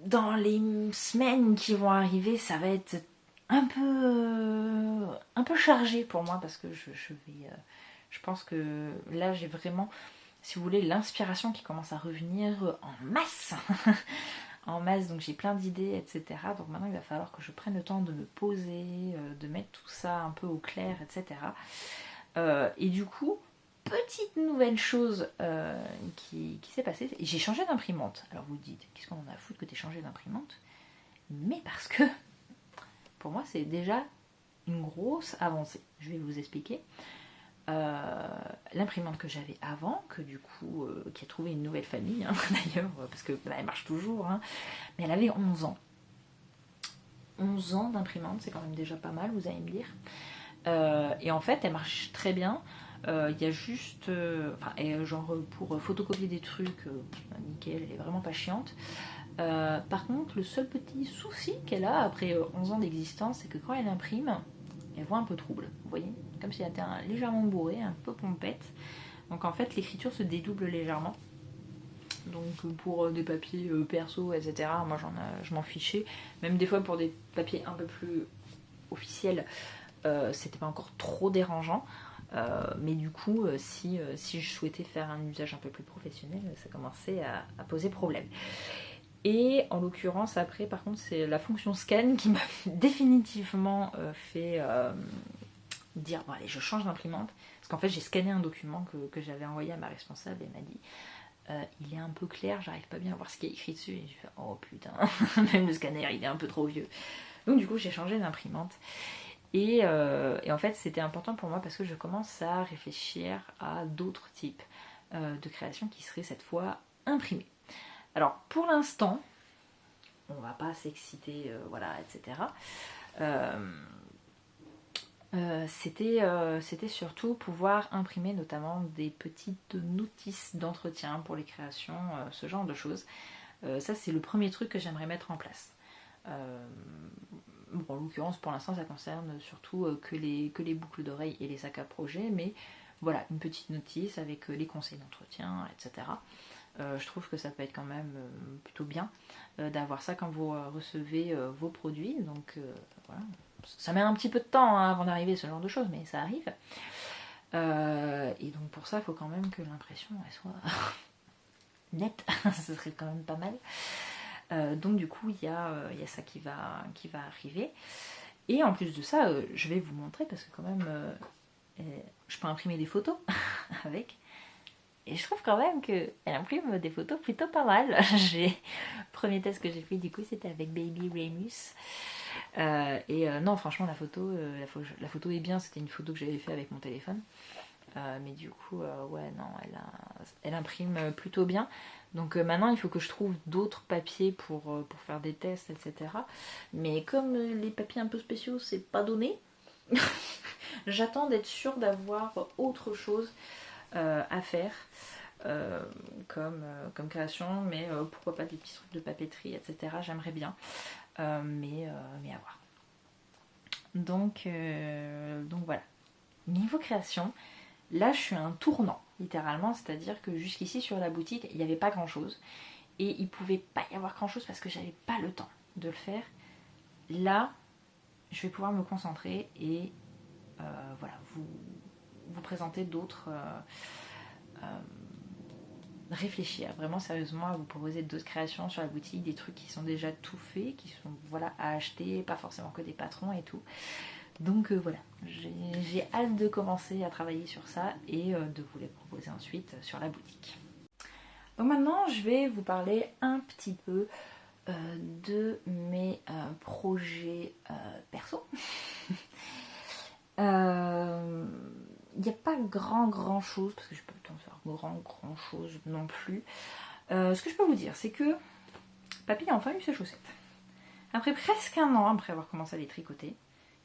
dans les semaines qui vont arriver, ça va être un peu chargé pour moi parce que je pense que là j'ai vraiment, si vous voulez, l'inspiration qui commence à revenir en masse. En masse, donc j'ai plein d'idées, etc. Donc maintenant il va falloir que je prenne le temps de me poser, de mettre tout ça un peu au clair, etc. Et du coup, petite nouvelle chose qui s'est passée, j'ai changé d'imprimante. Alors vous dites, qu'est-ce qu'on en a à foutre que tu aies changé d'imprimante? Mais parce que pour moi c'est déjà une grosse avancée. Je vais vous expliquer. L'imprimante que j'avais avant, que du coup qui a trouvé une nouvelle famille hein, d'ailleurs, parce que elle marche toujours, hein, mais elle avait 11 ans. 11 ans d'imprimante, c'est quand même déjà pas mal, vous allez me dire. Et en fait, elle marche très bien. Il y a juste, genre pour photocopier des trucs, nickel, elle est vraiment pas chiante. Par contre, le seul petit souci qu'elle a après 11 ans d'existence, c'est que quand elle imprime, elle voit un peu trouble, vous voyez, comme si elle était légèrement bourrée, un peu pompette. Donc en fait, l'écriture se dédouble légèrement. Donc pour des papiers perso, etc., moi je m'en fichais. Même des fois pour des papiers un peu plus officiels, c'était pas encore trop dérangeant. Mais du coup, si je souhaitais faire un usage un peu plus professionnel, ça commençait à poser problème. Et en l'occurrence, après, par contre, c'est la fonction scan qui m'a définitivement fait dire bon, allez, je change d'imprimante. Parce qu'en fait, j'ai scanné un document que j'avais envoyé à ma responsable et elle m'a dit il est un peu clair, j'arrive pas bien à voir ce qui est écrit dessus. Et j'ai fait oh putain, même le scanner, il est un peu trop vieux. Donc, du coup, j'ai changé d'imprimante. Et en fait, c'était important pour moi parce que je commence à réfléchir à d'autres types de créations qui seraient cette fois imprimées. Alors, pour l'instant, on va pas s'exciter, voilà, etc. C'était surtout pouvoir imprimer notamment des petites notices d'entretien pour les créations, ce genre de choses. Ça, c'est le premier truc que j'aimerais mettre en place. Bon, en l'occurrence, pour l'instant, ça concerne surtout que les boucles d'oreilles et les sacs à projet, mais voilà, une petite notice avec les conseils d'entretien, etc. Je trouve que ça peut être quand même plutôt bien d'avoir ça quand vous recevez vos produits. Donc voilà, ça met un petit peu de temps hein, avant d'arriver ce genre de choses, mais ça arrive. Et donc pour ça, il faut quand même que l'impression elle soit nette, ce serait quand même pas mal. Donc du coup, il y a ça qui va arriver. Et en plus de ça, je vais vous montrer parce que quand même, je peux imprimer des photos avec. Et je trouve quand même qu'elle imprime des photos plutôt pas mal. Le premier test que j'ai fait du coup c'était avec Baby Remus. Non franchement la photo est bien, c'était une photo que j'avais fait avec mon téléphone. Mais du coup ouais non elle imprime plutôt bien. Donc maintenant il faut que je trouve d'autres papiers pour faire des tests etc. Mais comme les papiers un peu spéciaux c'est pas donné, j'attends d'être sûre d'avoir autre chose à faire comme création, mais pourquoi pas des petits trucs de papeterie, etc. J'aimerais bien, mais à voir. Donc voilà. Niveau création, là je suis à un tournant, littéralement, c'est-à-dire que jusqu'ici sur la boutique, il n'y avait pas grand-chose. Et il ne pouvait pas y avoir grand-chose parce que j'avais pas le temps de le faire. Là, je vais pouvoir me concentrer et voilà, vous présenter d'autres... réfléchir vraiment sérieusement à vous proposer d'autres créations sur la boutique, des trucs qui sont déjà tout faits, qui sont voilà à acheter, pas forcément que des patrons et tout. Donc voilà, j'ai hâte de commencer à travailler sur ça et de vous les proposer ensuite sur la boutique. Donc maintenant je vais vous parler un petit peu de mes projets perso. Il n'y a pas grand chose, parce que je n'ai pas le temps de faire grand chose non plus. Ce que je peux vous dire, c'est que papy a enfin eu ses chaussettes. Après presque un an, après avoir commencé à les tricoter,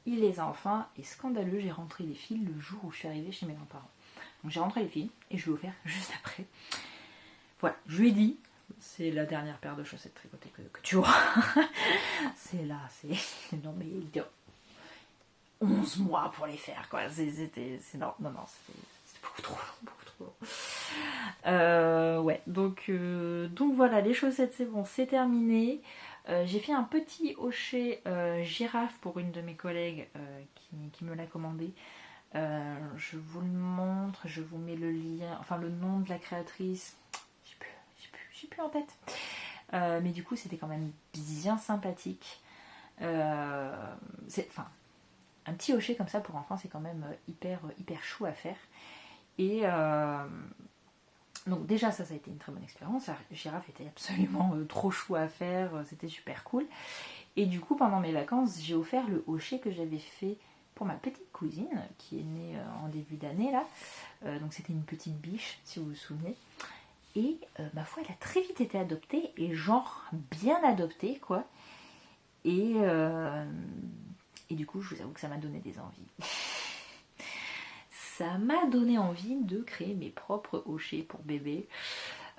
il les a enfin, et scandaleux, j'ai rentré les fils le jour où je suis arrivée chez mes grands-parents. Donc j'ai rentré les fils, et je lui ai offert juste après. Voilà, je lui ai dit, c'est la dernière paire de chaussettes tricotées que tu auras. C'est là, c'est... Non mais... 11 mois pour les faire quoi, c'était non c'était beaucoup trop long. Ouais donc voilà, les chaussettes c'est bon, c'est terminé. J'ai fait un petit hochet girafe pour une de mes collègues qui me l'a commandé. Je vous le montre, je vous mets le lien, enfin le nom de la créatrice, j'ai plus en tête. Mais du coup c'était quand même bien sympathique. Enfin un petit hochet comme ça pour enfants, c'est quand même hyper chou à faire. Et donc déjà ça a été une très bonne expérience. La girafe était absolument trop chou à faire, c'était super cool. Et du coup pendant mes vacances j'ai offert le hochet que j'avais fait pour ma petite cousine qui est née en début d'année là. Donc c'était une petite biche si vous vous souvenez. Et ma foi elle a très vite été adoptée, et genre bien adoptée quoi. Et du coup, je vous avoue que ça m'a donné des envies. Ça m'a donné envie de créer mes propres hochets pour bébé.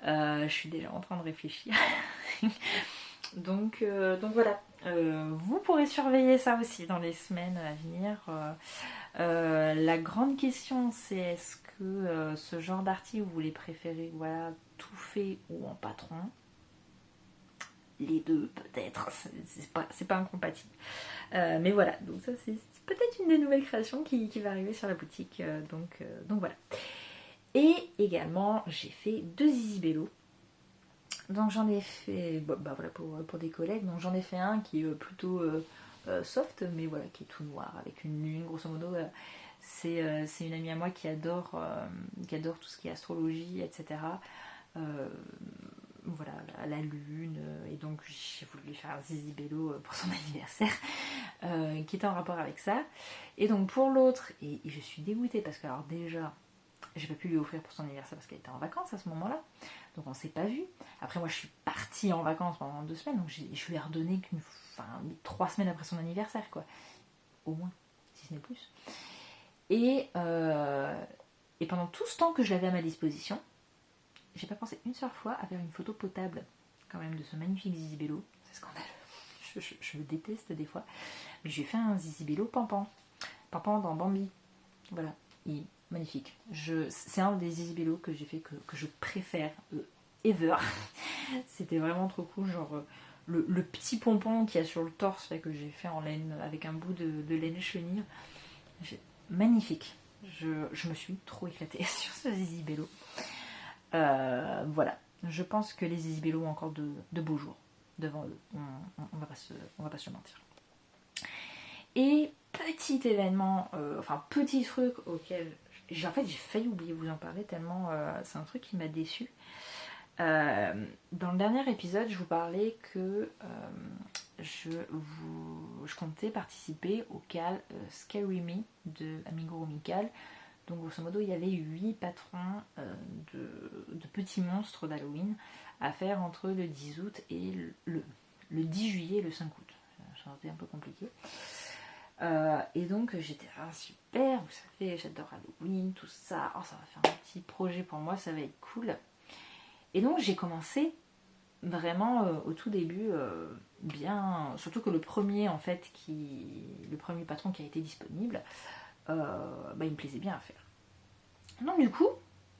Je suis déjà en train de réfléchir. donc voilà. Vous pourrez surveiller ça aussi dans les semaines à venir. La grande question, c'est est-ce que ce genre d'article, vous les préférez voilà, tout fait ou en patron? Les deux peut-être, c'est pas incompatible. Mais voilà, donc ça c'est peut-être une des nouvelles créations qui va arriver sur la boutique. Donc voilà. Et également j'ai fait 2 Zizi Bello. Donc j'en ai fait voilà, pour des collègues. Donc j'en ai fait un qui est plutôt soft, mais voilà, qui est tout noir avec une lune. Grosso modo, c'est une amie à moi qui adore tout ce qui est astrologie, etc. Voilà, la lune, et donc j'ai voulu lui faire un Zizi Bello pour son anniversaire qui était en rapport avec ça. Et donc pour l'autre, et je suis dégoûtée parce que alors déjà j'ai pas pu lui offrir pour son anniversaire parce qu'elle était en vacances à ce moment là, donc on s'est pas vu. Après moi je suis partie en vacances pendant 2 semaines, donc je lui ai redonné 3 semaines après son anniversaire quoi, au moins, si ce n'est plus. Et pendant tout ce temps que je l'avais à ma disposition, j'ai pas pensé une seule fois à faire une photo potable quand même de ce magnifique Zizi Bello. C'est scandaleux. Je le déteste des fois. Mais j'ai fait un Zizi Bello Pampan dans Bambi. Voilà. Et magnifique. C'est un des Easy Bello que j'ai fait que je préfère ever. C'était vraiment trop cool, genre le petit pompon qu'il y a sur le torse là, que j'ai fait en laine avec un bout de laine chenille. Magnifique. Je me suis trop éclatée sur ce Easy Bello. Voilà. Je pense que les Easy Bello ont encore de beaux jours devant eux. On va pas se mentir. Et petit événement, petit truc auquel en fait j'ai failli oublier de vous en parler tellement c'est un truc qui m'a déçue. Dans le dernier épisode, je vous parlais que je comptais participer au CAL Scary Me de Amigurumi Mikal. Donc grosso modo, il y avait 8 patrons de petits monstres d'Halloween à faire entre le 10 août et le 10 juillet et le 5 août. C'était un peu compliqué. Et donc j'étais super, vous savez, j'adore Halloween, tout ça. Oh, ça va faire un petit projet pour moi, ça va être cool. Et donc j'ai commencé vraiment au tout début bien, surtout que le premier patron qui a été disponible, il me plaisait bien à faire. Donc du coup,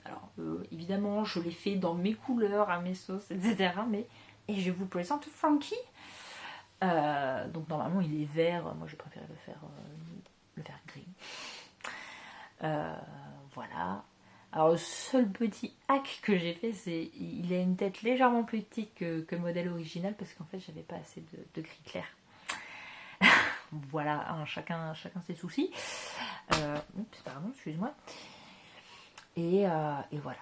alors évidemment je l'ai fait dans mes couleurs, à mes sauces, etc. Et je vous présente Frankie. Donc normalement il est vert, moi je préfère le faire gris. Voilà. Alors le seul petit hack que j'ai fait, c'est il a une tête légèrement plus petite que le modèle original parce qu'en fait j'avais pas assez de gris clair. Voilà, hein, chacun ses soucis. Pardon, excuse-moi. Et voilà.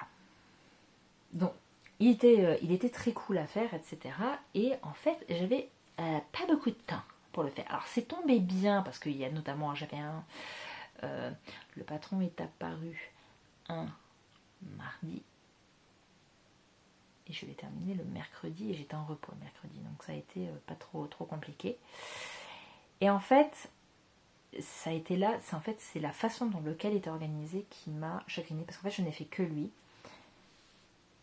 Donc il était très cool à faire, etc. Et en fait j'avais pas beaucoup de temps pour le faire. Alors c'est tombé bien parce qu'il y a notamment, le patron est apparu un mardi et je l'ai terminé le mercredi et j'étais en repos le mercredi, donc ça a été pas trop compliqué. Et en fait ça a été là, c'est la façon dont le CAL était organisé qui m'a chagrinée parce qu'en fait je n'ai fait que lui.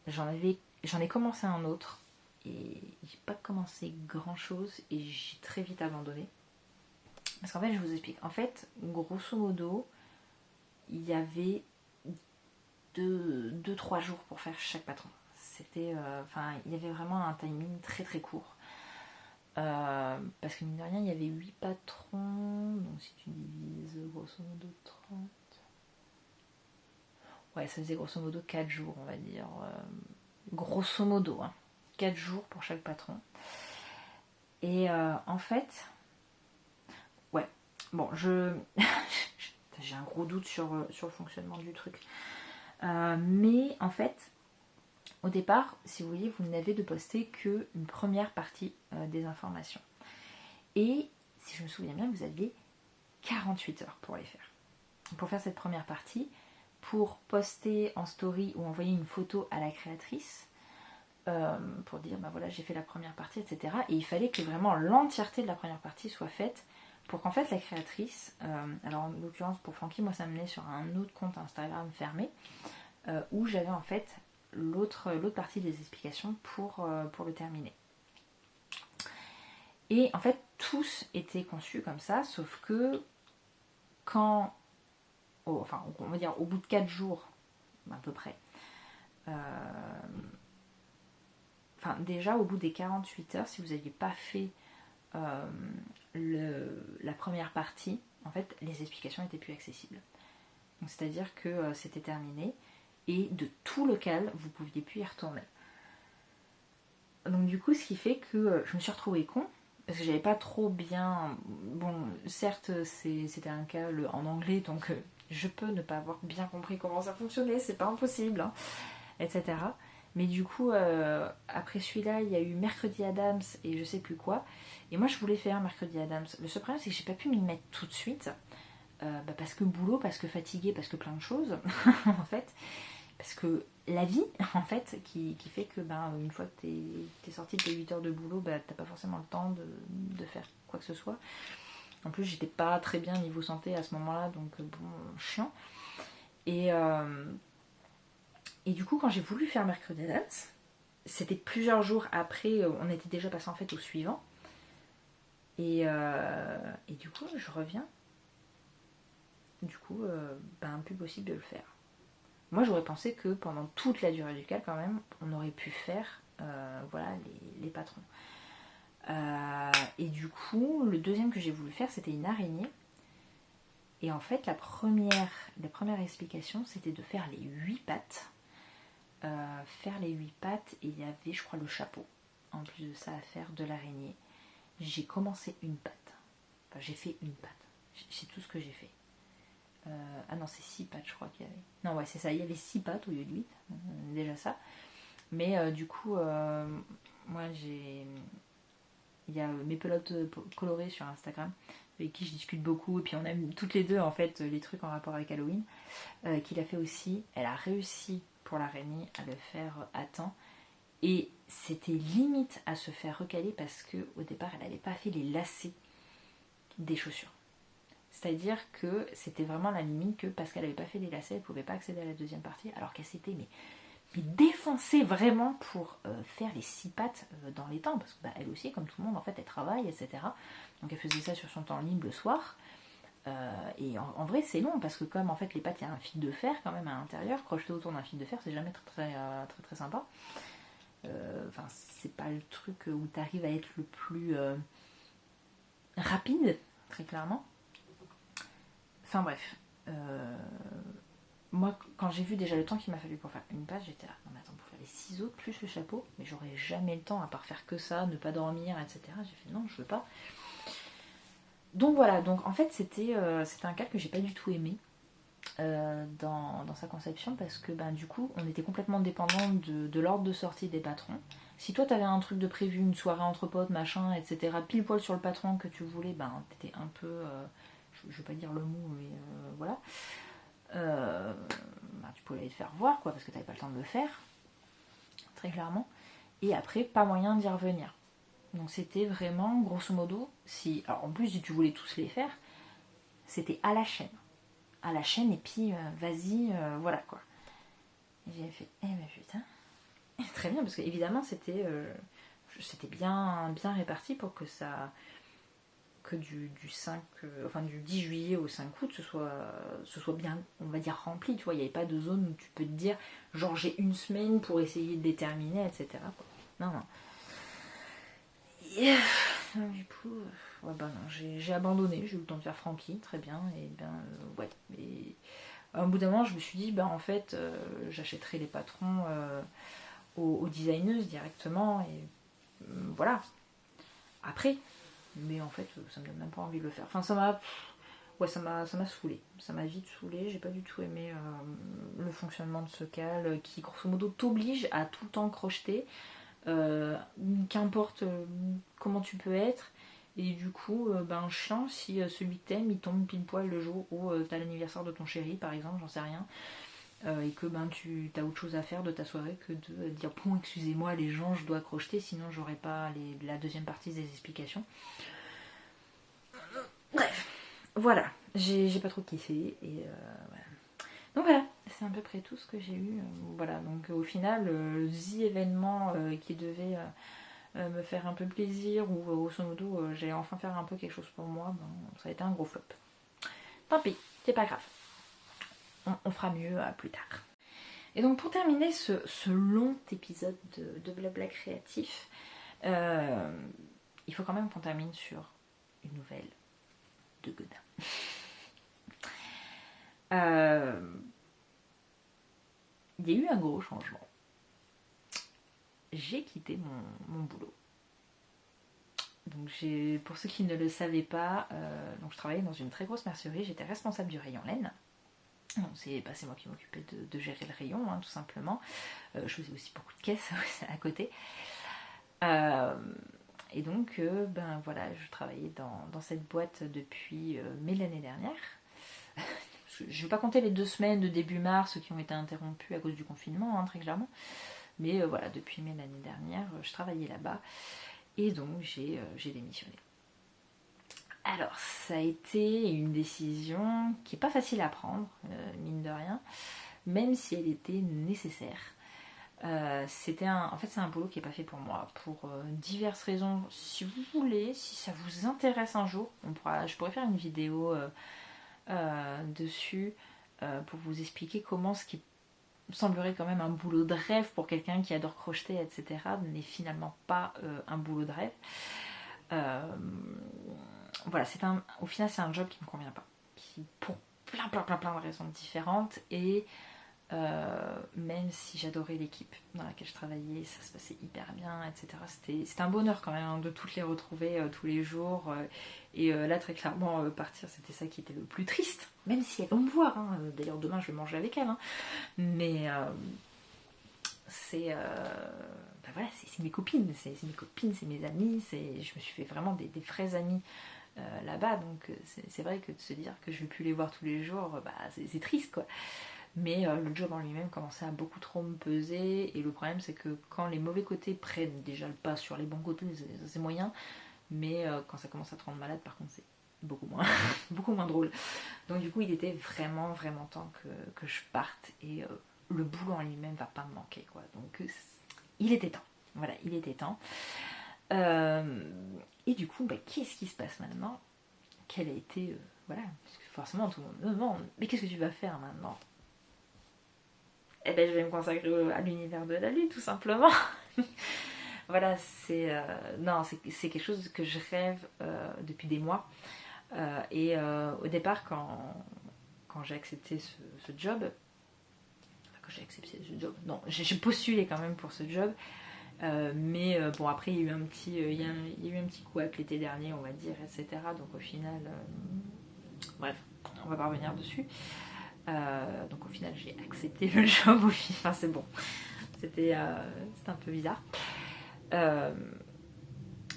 J'en ai commencé un autre et j'ai pas commencé grand chose et j'ai très vite abandonné parce qu'en fait je vous explique, en fait grosso modo il y avait 2-3 jours pour faire chaque patron. C'était il y avait vraiment un timing très très court parce que mine de rien il y avait 8 patrons, donc si tu divises grosso modo 30, ouais ça faisait grosso modo 4 jours on va dire, grosso modo 4 jours pour chaque patron. Et en fait ouais bon j'ai un gros doute sur le fonctionnement du truc, mais en fait au départ, si vous voulez, vous n'avez de poster qu'une première partie des informations. Et si je me souviens bien, vous aviez 48 heures pour les faire. Pour faire cette première partie, pour poster en story ou envoyer une photo à la créatrice, pour dire voilà j'ai fait la première partie, etc. Et il fallait que vraiment l'entièreté de la première partie soit faite pour qu'en fait la créatrice, alors en l'occurrence pour Frankie, moi ça me menait sur un autre compte Instagram fermé, où j'avais en fait l'autre partie des explications pour le terminer. Et en fait tous étaient conçus comme ça, sauf que quand on va dire au bout de 4 jours à peu près, déjà au bout des 48 heures, si vous n'aviez pas fait la première partie, en fait les explications n'étaient plus accessibles. Donc, c'est-à-dire que c'était terminé et de tout local vous ne pouviez plus y retourner. Donc du coup ce qui fait que je me suis retrouvée con parce que j'avais pas trop bien, bon certes c'était un cas en anglais donc je peux ne pas avoir bien compris comment ça fonctionnait, c'est pas impossible etc. Mais du coup après celui-là il y a eu Mercredi Adams et je sais plus quoi, et moi je voulais faire Mercredi Adams. Le seul problème c'est que j'ai pas pu m'y mettre tout de suite parce que boulot, parce que fatiguée, parce que plein de choses en fait, parce que la vie en fait qui fait que une fois que t'es sorti de tes 8 heures de boulot, t'as pas forcément le temps de faire quoi que ce soit. En plus j'étais pas très bien niveau santé à ce moment là, donc chiant. Et du coup quand j'ai voulu faire Mercredi Adams, c'était plusieurs jours après, on était déjà passé en fait au suivant, et du coup je reviens du coup, plus possible de le faire. Moi j'aurais pensé que pendant toute la durée du CAL quand même, on aurait pu faire voilà, les patrons. Et du coup, le deuxième que j'ai voulu faire, c'était une araignée. Et en fait, la première explication, c'était de faire les 8 pattes. Faire les 8 pattes, et il y avait, je crois, le chapeau. En plus de ça, à faire de l'araignée. J'ai commencé une patte. Enfin, j'ai fait une patte. C'est tout ce que j'ai fait. Ah non, c'est 6 pattes, je crois qu'il y avait. Non, ouais, c'est ça. Il y avait 6 pattes au lieu de 8. Déjà ça. Mais du coup, moi, j'ai... Il y a mes pelotes colorées sur Instagram, avec qui je discute beaucoup, et puis on aime toutes les deux en fait les trucs en rapport avec Halloween, qui l'a fait aussi. Elle a réussi pour l'araignée à le faire à temps, et c'était limite à se faire recaler parce qu'au départ elle n'avait pas fait les lacets des chaussures. C'est-à-dire que c'était vraiment la limite que parce qu'elle n'avait pas fait les lacets, elle ne pouvait pas accéder à la deuxième partie, alors qu'elle s'était défoncer vraiment pour faire les 6 pattes dans les temps, parce que elle aussi, comme tout le monde, en fait, elle travaille, etc. Donc elle faisait ça sur son temps libre le soir. Et en vrai, c'est long, parce que comme en fait les pattes, il y a un fil de fer quand même à l'intérieur, crocheté autour d'un fil de fer, c'est jamais très sympa. Enfin, c'est pas le truc où tu arrives à être le plus rapide, très clairement. Enfin bref. Moi, quand j'ai vu déjà le temps qu'il m'a fallu pour faire une page, j'étais là, non mais attends, pour faire les 6 autres plus le chapeau, mais j'aurais jamais le temps à part faire que ça, ne pas dormir, etc. J'ai fait non, je veux pas. Donc voilà, donc en fait c'était un CAL que j'ai pas du tout aimé dans sa conception, parce que du coup on était complètement dépendant de l'ordre de sortie des patrons. Si toi t'avais un truc de prévu, une soirée entre potes, machin, etc., pile poil sur le patron que tu voulais, t'étais un peu, je veux pas dire le mot, mais voilà. Tu pouvais aller te faire voir quoi, parce que tu n'avais pas le temps de le faire, très clairement, et après pas moyen d'y revenir. Donc c'était vraiment grosso modo, si alors en plus si tu voulais tous les faire, c'était à la chaîne, et puis vas-y, voilà quoi. Et j'ai fait putain, très bien, parce que évidemment c'était bien réparti pour que ça, que du 5, enfin du 10 juillet au 5 août, ce soit bien, on va dire, rempli, tu vois, il n'y avait pas de zone où tu peux te dire, genre j'ai une semaine pour essayer de déterminer, etc. Non. Et, du coup, ouais, non, j'ai abandonné, j'ai eu le temps de faire Frankie, très bien, et ouais, et à un bout d'un moment, je me suis dit, en fait, j'achèterai les patrons aux designeuses directement, et voilà. Après, mais en fait ça me donne même pas envie de le faire. Enfin ça m'a saoulé, ça m'a vite saoulé, j'ai pas du tout aimé le fonctionnement de ce CAL qui grosso modo t'oblige à tout le temps crocheter, qu'importe comment tu peux être, et du coup chiant si celui que t'aimes il tombe pile poil le jour où t'as l'anniversaire de ton chéri par exemple, j'en sais rien. Et que tu as autre chose à faire de ta soirée que de dire bon excusez-moi les gens je dois crocheter sinon j'aurai pas la deuxième partie des explications. Bref, voilà, j'ai pas trop kiffé et voilà. Donc voilà, c'est à peu près tout ce que j'ai eu. Voilà, donc au final, The événement qui devait me faire un peu plaisir, ou grosso modo j'ai enfin faire un peu quelque chose pour moi, ça a été un gros flop. Tant pis, c'est pas grave. On fera mieux plus tard. Et donc pour terminer ce long épisode de blabla créatif, il faut quand même qu'on termine sur une nouvelle de Godin. Il y a eu un gros changement. J'ai quitté mon boulot. Donc pour ceux qui ne le savaient pas, donc je travaillais dans une très grosse mercerie, j'étais responsable du rayon laine. Donc c'est moi qui m'occupais de gérer le rayon, tout simplement. Je faisais aussi beaucoup de caisses à côté. Et donc voilà, je travaillais dans cette boîte depuis mai l'année dernière. Je ne vais pas compter les 2 semaines de début mars qui ont été interrompues à cause du confinement, très clairement. Mais voilà, depuis mai l'année dernière, je travaillais là-bas. Et donc j'ai démissionné. Alors ça a été une décision qui n'est pas facile à prendre, mine de rien, même si elle était nécessaire. En fait c'est un boulot qui n'est pas fait pour moi, pour diverses raisons. Si vous voulez, si ça vous intéresse un jour, je pourrais faire une vidéo dessus pour vous expliquer comment ce qui semblerait quand même un boulot de rêve pour quelqu'un qui adore crocheter, etc., n'est finalement pas un boulot de rêve. Voilà, au final c'est un job qui ne me convient pas, pour plein de raisons différentes, et même si j'adorais l'équipe dans laquelle je travaillais, ça se passait hyper bien, etc. C'était un bonheur quand même, hein, de toutes les retrouver tous les jours. Et là, très clairement, partir, c'était ça qui était le plus triste. Même si elles vont me voir. Hein. D'ailleurs, demain, je vais manger avec elles. Hein. Mais voilà, c'est mes copines. C'est mes copines, c'est mes amies. Je me suis fait vraiment des vrais amis là-bas. Donc, c'est vrai que de se dire que je ne vais plus les voir tous les jours, c'est triste, quoi. Mais le job en lui-même commençait à beaucoup trop me peser, et le problème c'est que quand les mauvais côtés prennent déjà le pas sur les bons côtés, c'est moyen, mais quand ça commence à te rendre malade, par contre c'est beaucoup moins, beaucoup moins drôle. Donc du coup il était vraiment temps que je parte, et le boulot en lui-même va pas me manquer, quoi. Donc il était temps, voilà, il était temps. Et du coup, qu'est-ce qui se passe maintenant? Quelle a été, voilà, parce que forcément tout le monde me demande, mais qu'est-ce que tu vas faire maintenant? Eh ben, je vais me consacrer à l'univers de la Lune, tout simplement. Voilà, c'est quelque chose que je rêve depuis des mois. Et au départ, quand j'ai accepté ce job, non, j'ai postulé quand même pour ce job. Mais bon, après, il y a eu un petit couac l'été dernier, on va dire, etc. Donc au final, bref, on va pas revenir dessus. Donc au final j'ai accepté le job, enfin c'est bon, c'était un peu bizarre.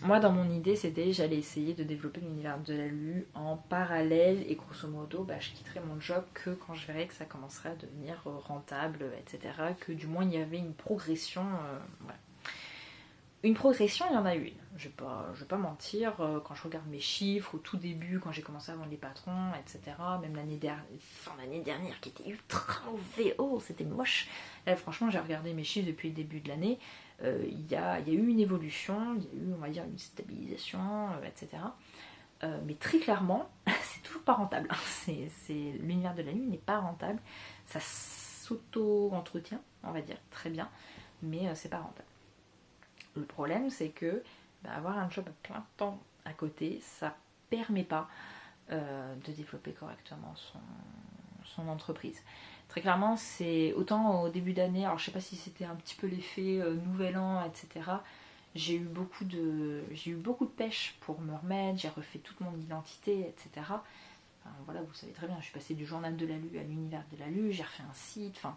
Moi dans mon idée j'allais essayer de développer l'univers de la Lune en parallèle, et grosso modo je quitterais mon job que quand je verrais que ça commencerait à devenir rentable, etc., que du moins il y avait une progression. Voilà. Une progression, il y en a eu une. Je vais pas mentir, quand je regarde mes chiffres, au tout début, quand j'ai commencé à vendre les patrons, etc., même l'année dernière, qui était ultra mauvais, c'était moche. Là, franchement, j'ai regardé mes chiffres depuis le début de l'année, il y a eu une évolution, il y a eu, on va dire, une stabilisation, etc. Mais très clairement, c'est toujours pas rentable. L'univers de la Lune n'est pas rentable. Ça s'auto-entretient, on va dire, très bien, mais c'est pas rentable. Le problème, c'est que avoir un job à plein temps à côté, ça permet pas de développer correctement son entreprise. Très clairement, c'est autant au début d'année, alors je sais pas si c'était un petit peu l'effet nouvel an, etc. J'ai eu beaucoup de pêche pour me remettre, j'ai refait toute mon identité, etc. Enfin, voilà, vous savez très bien, je suis passée du journal de la Lune à l'univers de la Lune, j'ai refait un site, enfin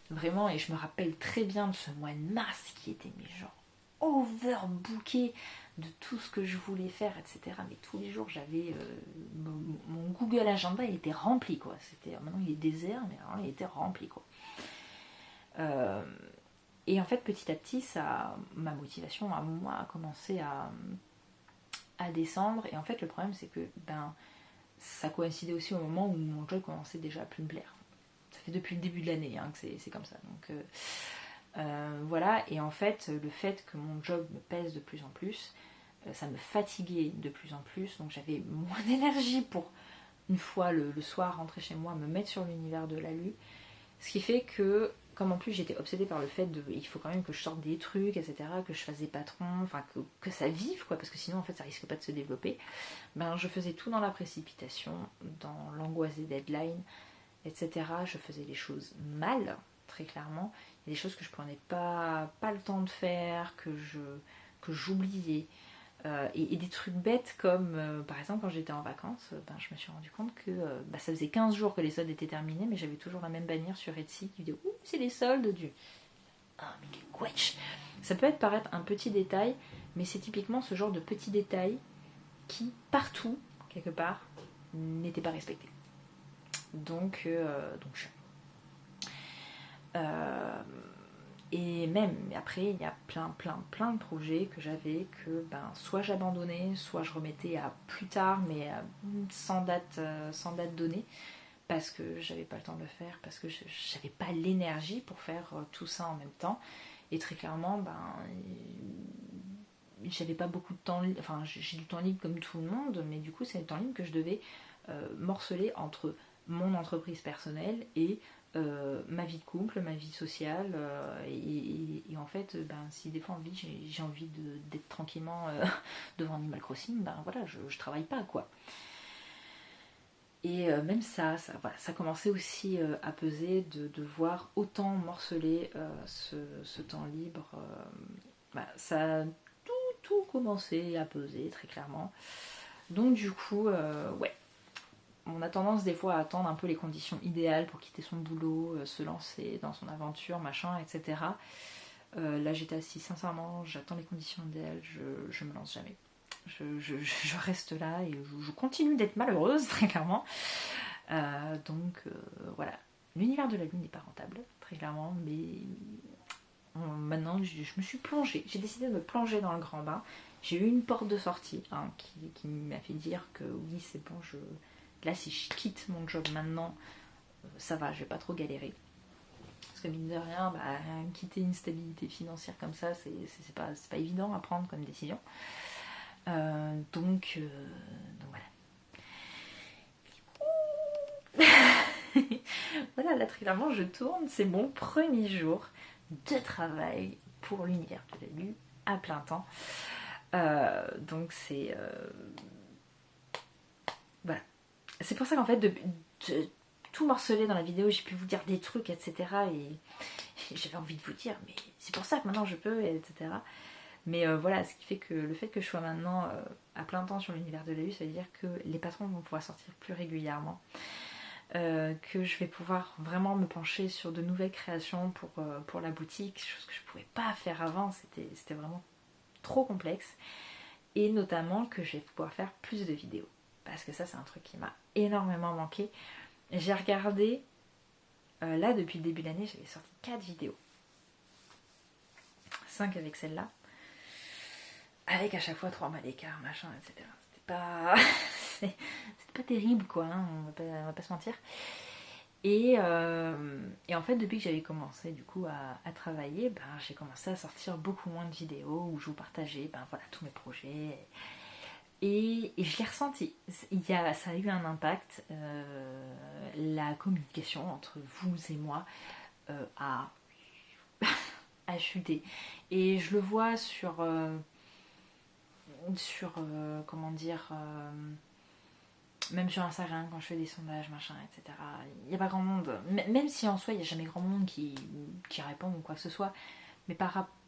vraiment, et je me rappelle très bien de ce mois de mars qui était genre overbooké de tout ce que je voulais faire, etc. Mais tous les jours, j'avais mon Google Agenda, il était rempli, quoi. Maintenant, il est désert, mais alors, il était rempli, quoi. Et en fait, petit à petit, ma motivation à moi a commencé à descendre. Et en fait, le problème, c'est que ça coïncidait aussi au moment où mon job commençait déjà à plus me plaire. Ça fait depuis le début de l'année que c'est comme ça. Donc voilà, et en fait, le fait que mon job me pèse de plus en plus, ça me fatiguait de plus en plus, donc j'avais moins d'énergie pour, une fois le soir, rentrer chez moi, me mettre sur l'univers de la Lune. Ce qui fait que, comme en plus j'étais obsédée par le fait il faut quand même que je sorte des trucs, etc., que je fasse des patrons, enfin que ça vive, quoi, parce que sinon en fait ça risque pas de se développer, je faisais tout dans la précipitation, dans l'angoisse des deadlines, etc. Je faisais les choses mal, très clairement. Il y a des choses que je prenais pas le temps de faire, que j'oubliais. Et des trucs bêtes comme, par exemple, quand j'étais en vacances, je me suis rendu compte que ça faisait 15 jours que les soldes étaient terminés, mais j'avais toujours la même bannière sur Etsy qui disait « Ouh, c'est les soldes du... » Ah, mais quel quetch. Ça peut paraître un petit détail, mais c'est typiquement ce genre de petit détail qui, partout, quelque part, n'était pas respecté. Donc et même après il y a plein de projets que j'avais que soit j'abandonnais, soit je remettais à plus tard, mais sans date donnée, parce que j'avais pas le temps de le faire, parce que j'avais pas l'énergie pour faire tout ça en même temps. Et très clairement j'avais pas beaucoup de temps libre, enfin j'ai du temps libre comme tout le monde, mais du coup c'est le temps libre que je devais morceler entre mon entreprise personnelle et ma vie de couple, ma vie sociale. Et en fait, si des fois j'ai envie d'être tranquillement devant Animal Crossing, voilà, je travaille pas quoi. Et même ça commençait aussi à peser de devoir autant morceler ce temps libre. Ça a tout commencé à peser très clairement. Donc du coup, ouais, on a tendance des fois à attendre un peu les conditions idéales pour quitter son boulot, se lancer dans son aventure, machin, etc. Là j'étais assise, sincèrement, j'attends les conditions idéales, je me lance jamais. Je reste là et je continue d'être malheureuse, très clairement. Donc voilà, l'univers de la lune n'est pas rentable, très clairement, mais maintenant je me suis plongée, j'ai décidé de me plonger dans le grand bain. J'ai eu une porte de sortie qui m'a fait dire que oui c'est bon, là si je quitte mon job maintenant, ça va, je vais pas trop galérer. Parce que mine de rien, quitter une stabilité financière comme ça, c'est pas évident à prendre comme décision. Donc voilà. Voilà, là très clairement je tourne, c'est mon premier jour de travail pour l'univers de la lune à plein temps. Donc c'est voilà. C'est pour ça qu'en fait de tout morceler dans la vidéo, j'ai pu vous dire des trucs, etc. Et j'avais envie de vous dire, mais c'est pour ça que maintenant je peux, etc. Mais voilà, ce qui fait que le fait que je sois maintenant à plein temps sur l'univers de la lune, ça veut dire que les patrons vont pouvoir sortir plus régulièrement. Que je vais pouvoir vraiment me pencher sur de nouvelles créations pour la boutique, chose que je ne pouvais pas faire avant, c'était vraiment trop complexe. Et notamment que je vais pouvoir faire plus de vidéos. Parce que ça c'est un truc qui m'a énormément manqué. J'ai regardé, là depuis le début de l'année, j'avais sorti 4 vidéos. 5 avec celle-là. Avec à chaque fois 3 mois d'écart, machin, etc. C'était pas... c'était pas terrible quoi, hein, on va pas se mentir. Et en fait, depuis que j'avais commencé du coup à travailler, j'ai commencé à sortir beaucoup moins de vidéos où je vous partageais voilà, tous mes projets. Et je l'ai ressenti. Ça a eu un impact. La communication entre vous et moi a chuté. Et je le vois sur comment dire... même sur Instagram quand je fais des sondages machin etc, il n'y a pas grand monde, même si en soi il n'y a jamais grand monde qui répond ou quoi que ce soit, mais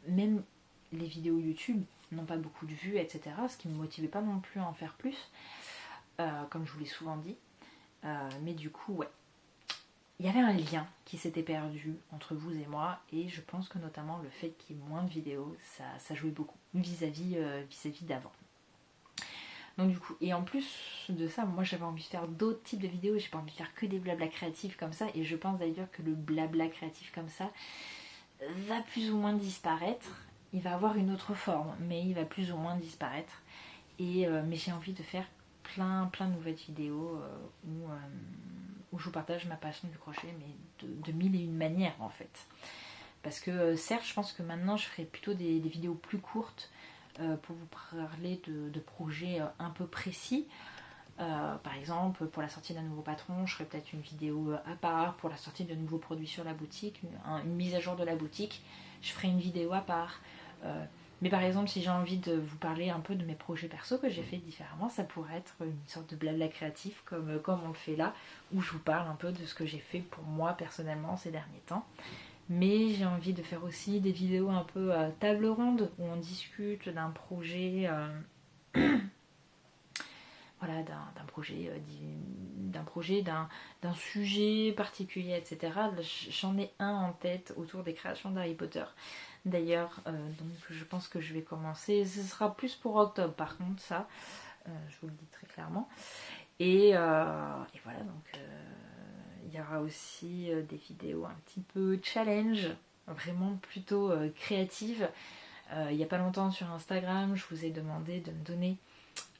même les vidéos YouTube n'ont pas beaucoup de vues etc, ce qui ne me motivait pas non plus à en faire plus, comme je vous l'ai souvent dit, mais du coup ouais, il y avait un lien qui s'était perdu entre vous et moi, et je pense que notamment le fait qu'il y ait moins de vidéos ça jouait beaucoup vis-à-vis d'avant. Donc du coup, et en plus de ça, moi j'avais envie de faire d'autres types de vidéos, j'ai pas envie de faire que des blabla créatifs comme ça, et je pense d'ailleurs que le blabla créatif comme ça va plus ou moins disparaître. Il va avoir une autre forme, mais il va plus ou moins disparaître. Mais j'ai envie de faire plein de nouvelles vidéos où je vous partage ma passion du crochet, mais de mille et une manières en fait. Parce que certes, je pense que maintenant je ferai plutôt des vidéos plus courtes, pour vous parler de projets un peu précis. Par exemple, pour la sortie d'un nouveau patron, je ferai peut-être une vidéo à part. Pour la sortie de nouveaux produits sur la boutique, une mise à jour de la boutique, je ferai une vidéo à part. Mais par exemple, si j'ai envie de vous parler un peu de mes projets perso que j'ai fait différemment, ça pourrait être une sorte de blabla créatif comme on le fait là, où je vous parle un peu de ce que j'ai fait pour moi personnellement ces derniers temps. Mais j'ai envie de faire aussi des vidéos un peu table ronde où on discute d'un projet, voilà, d'un sujet particulier, etc. J'en ai un en tête autour des créations d'Harry Potter. D'ailleurs, donc je pense que je vais commencer. Ce sera plus pour octobre, par contre, ça, je vous le dis très clairement. Et voilà, donc il y aura aussi des vidéos un petit peu challenge, vraiment plutôt créatives. Il n'y a pas longtemps sur Instagram, je vous ai demandé de me donner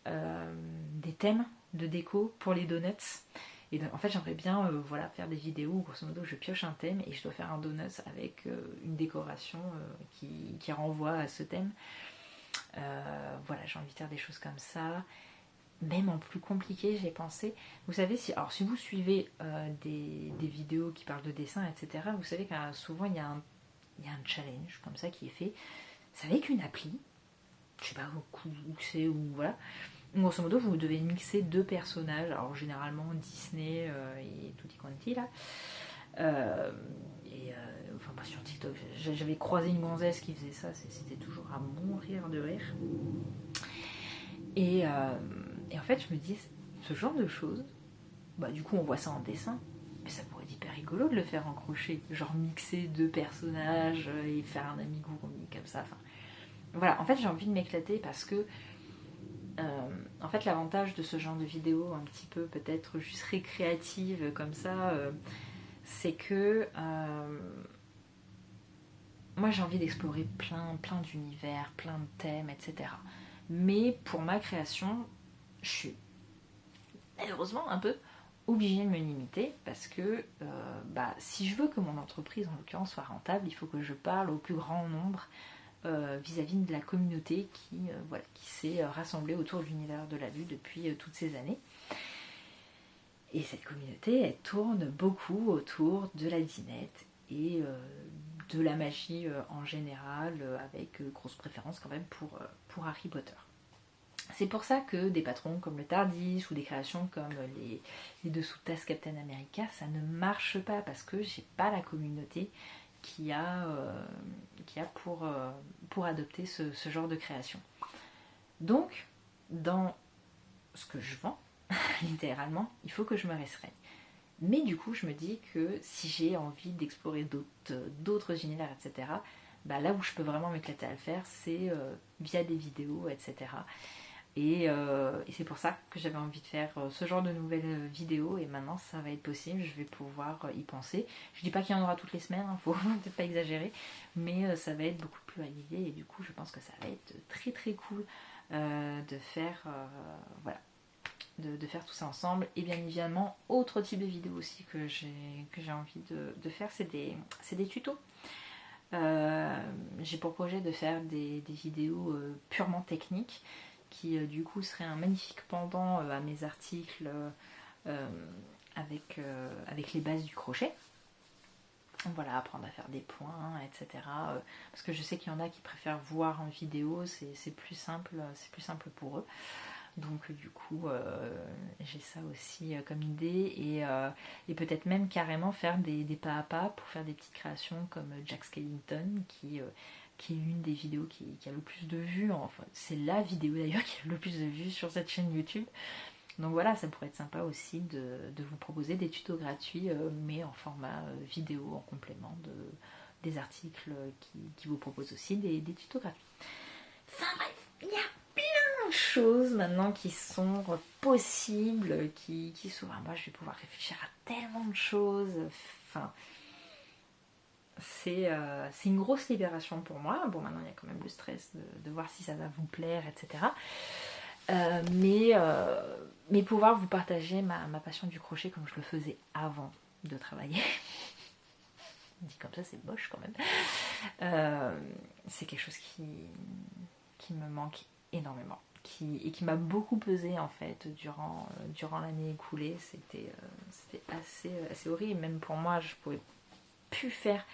des thèmes de déco pour les donuts. Et donc, en fait, j'aimerais bien voilà, faire des vidéos où, grosso modo, je pioche un thème et je dois faire un donut avec une décoration qui renvoie à ce thème. Voilà, j'ai envie de faire des choses comme ça. même en plus compliqué, j'ai pensé. Vous savez, si vous suivez des vidéos qui parlent de dessin, etc., vous savez que souvent il y a un challenge comme ça qui est fait. C'est avec une appli, je sais pas où c'est, ou voilà. Grosso modo, vous devez mixer deux personnages, alors généralement Disney et Tutti Quanti là. Enfin, pas sur TikTok, j'avais croisé une gonzesse qui faisait ça, c'était toujours à mourir de rire. Et en fait, je me dis, ce genre de choses, bah du coup, on voit ça en dessin, mais ça pourrait être hyper rigolo de le faire en crochet, genre mixer deux personnages et faire un amigurumi comme ça. Enfin, voilà, en fait, j'ai envie de m'éclater parce que en fait, l'avantage de ce genre de vidéo, un petit peu peut-être juste récréative comme ça, c'est que moi j'ai envie d'explorer plein d'univers, plein de thèmes, etc. Mais pour ma création, je suis malheureusement un peu obligée de me limiter parce que si je veux que mon entreprise en l'occurrence soit rentable, il faut que je parle au plus grand nombre vis-à-vis de la communauté qui s'est rassemblée autour de l'univers de la vue depuis toutes ces années. Et cette communauté, elle tourne beaucoup autour de la dinette et de la magie en général, avec grosse préférence quand même pour Harry Potter. C'est pour ça que des patrons comme le Tardis ou des créations comme les dessous de tasse Captain America, ça ne marche pas parce que j'ai pas la communauté qui a pour adopter ce genre de création. Donc, dans ce que je vends, littéralement, il faut que je me restreigne. Mais du coup, je me dis que si j'ai envie d'explorer d'autres univers, etc., là où je peux vraiment m'éclater à le faire, c'est via des vidéos, etc. Et c'est pour ça que j'avais envie de faire ce genre de nouvelles vidéos, et maintenant ça va être possible, je vais pouvoir y penser. Je dis pas qu'il y en aura toutes les semaines, faut peut-être pas exagérer, mais ça va être beaucoup plus régulier, et du coup je pense que ça va être très très cool de faire voilà, de faire tout ça ensemble. Et bien évidemment, autre type de vidéo aussi que j'ai envie de faire, c'est des tutos. J'ai pour projet de faire des vidéos purement techniques qui du coup seraient un magnifique pendant à mes articles avec les bases du crochet. Voilà, apprendre à faire des points, etc. Parce que je sais qu'il y en a qui préfèrent voir en vidéo, c'est plus simple pour eux. Donc du coup, j'ai ça aussi comme idée, et peut-être même carrément faire des pas à pas pour faire des petites créations comme Jack Skellington, qui est une des vidéos qui a le plus de vues. Enfin, c'est la vidéo d'ailleurs qui a le plus de vues sur cette chaîne YouTube. Donc voilà, ça pourrait être sympa aussi de vous proposer des tutos gratuits, mais en format vidéo, en complément des articles qui vous proposent aussi des tutos gratuits. Enfin bref, il y a plein de choses maintenant qui sont possibles, qui s'ouvrent. Moi, je vais pouvoir réfléchir à tellement de choses. Enfin, c'est une grosse libération pour moi. Bon, maintenant, il y a quand même le stress de voir si ça va vous plaire, etc. Mais pouvoir vous partager ma passion du crochet comme je le faisais avant de travailler. Dit comme ça, c'est moche quand même. C'est quelque chose qui me manque énormément, et qui m'a beaucoup pesé en fait durant l'année écoulée. C'était assez horrible. Même pour moi, je pouvais plus faire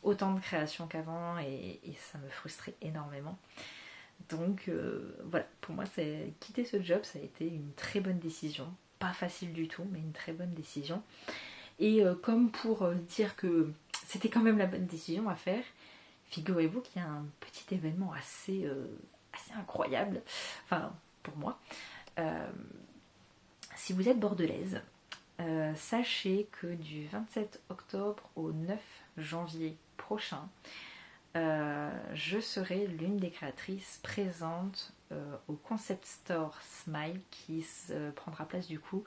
autant de créations qu'avant, et ça me frustrait énormément. Donc voilà, pour moi, quitter ce job, ça a été une très bonne décision. Pas facile du tout, mais une très bonne décision. Et comme pour dire que c'était quand même la bonne décision à faire, figurez-vous qu'il y a un petit événement assez incroyable, enfin pour moi. Si vous êtes bordelaise, sachez que du 27 octobre au 9 janvier prochain, je serai l'une des créatrices présentes au Concept Store Smile, qui prendra place du coup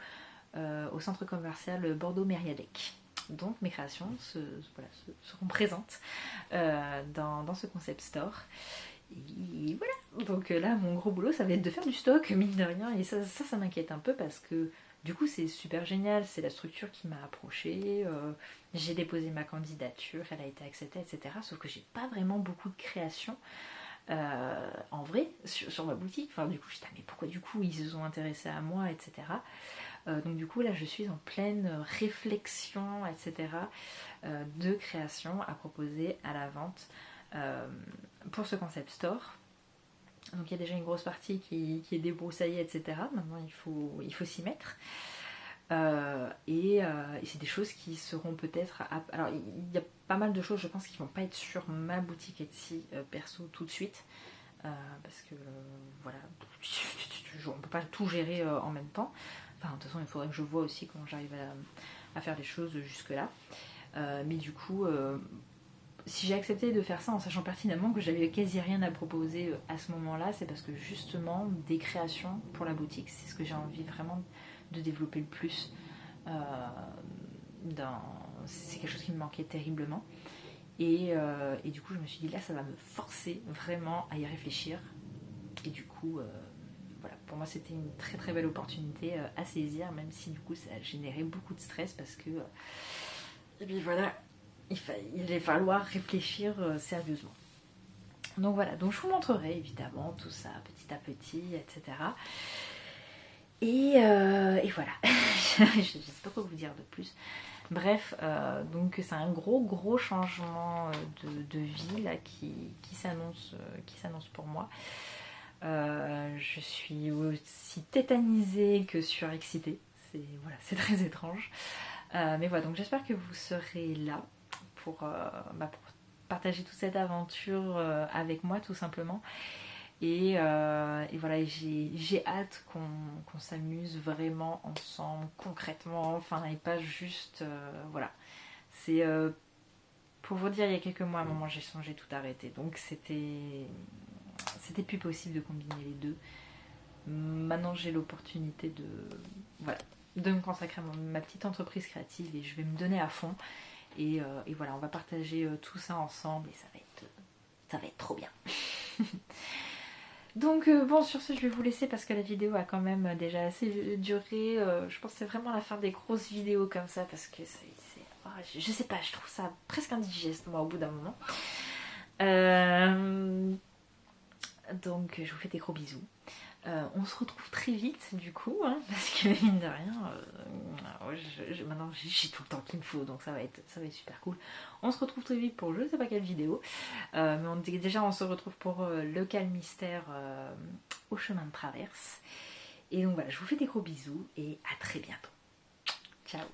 au centre commercial Bordeaux-Mériadec. Donc mes créations seront présentes dans ce Concept Store. Et voilà, donc là mon gros boulot ça va être de faire du stock, mine de rien, et ça m'inquiète un peu parce que du coup c'est super génial, c'est la structure qui m'a approchée, j'ai déposé ma candidature, elle a été acceptée, etc. Sauf que j'ai pas vraiment beaucoup de création, en vrai sur ma boutique. Enfin, du coup, je disais, mais pourquoi du coup ils se sont intéressés à moi, etc. Donc du coup, là, je suis en pleine réflexion, etc. De création à proposer à la vente pour ce concept store. Donc il y a déjà une grosse partie qui est débroussaillée, etc. Maintenant, il faut s'y mettre. Et c'est des choses qui seront peut-être... Alors il y a pas mal de choses, je pense, qui vont pas être sur ma boutique Etsy perso tout de suite. Parce que voilà, on peut pas tout gérer en même temps. Enfin, de toute façon, il faudrait que je vois aussi comment j'arrive à faire les choses jusque là. Mais du coup, si j'ai accepté de faire ça en sachant pertinemment que j'avais quasi rien à proposer à ce moment-là, c'est parce que justement, des créations pour la boutique, c'est ce que j'ai envie vraiment de développer le plus. C'est quelque chose qui me manquait terriblement. Et du coup, je me suis dit, là, ça va me forcer vraiment à y réfléchir. Et du coup, voilà, pour moi, c'était une très très belle opportunité à saisir, même si du coup, ça a généré beaucoup de stress parce que, et puis voilà, il va falloir réfléchir sérieusement. Donc voilà, donc je vous montrerai évidemment tout ça petit à petit, etc. Et voilà, je ne sais pas quoi vous dire de plus. Bref, donc c'est un gros changement de vie là, qui s'annonce pour moi. Je suis aussi tétanisée que surexcitée. C'est très étrange. Mais voilà, donc j'espère que vous serez là pour partager toute cette aventure avec moi tout simplement. Et voilà, j'ai hâte qu'on s'amuse vraiment ensemble, concrètement, enfin, et pas juste... voilà. C'est... pour vous dire, il y a quelques mois, à un moment, j'ai songé tout arrêter. Donc c'était plus possible de combiner les deux. Maintenant, j'ai l'opportunité de me consacrer à ma petite entreprise créative et je vais me donner à fond. Et voilà, on va partager tout ça ensemble et ça va être trop bien. Donc bon, sur ce, je vais vous laisser parce que la vidéo a quand même déjà assez duré. Je pense que c'est vraiment la fin des grosses vidéos comme ça parce que je sais pas, je trouve ça presque indigeste moi au bout d'un moment. Donc je vous fais des gros bisous. On se retrouve très vite du coup, hein, parce que mine de rien, maintenant j'ai tout le temps qu'il me faut, donc ça va être super cool. On se retrouve très vite pour je sais pas quelle vidéo, mais déjà on se retrouve pour le Calmystère au chemin de traverse. Et donc voilà, je vous fais des gros bisous et à très bientôt. Ciao.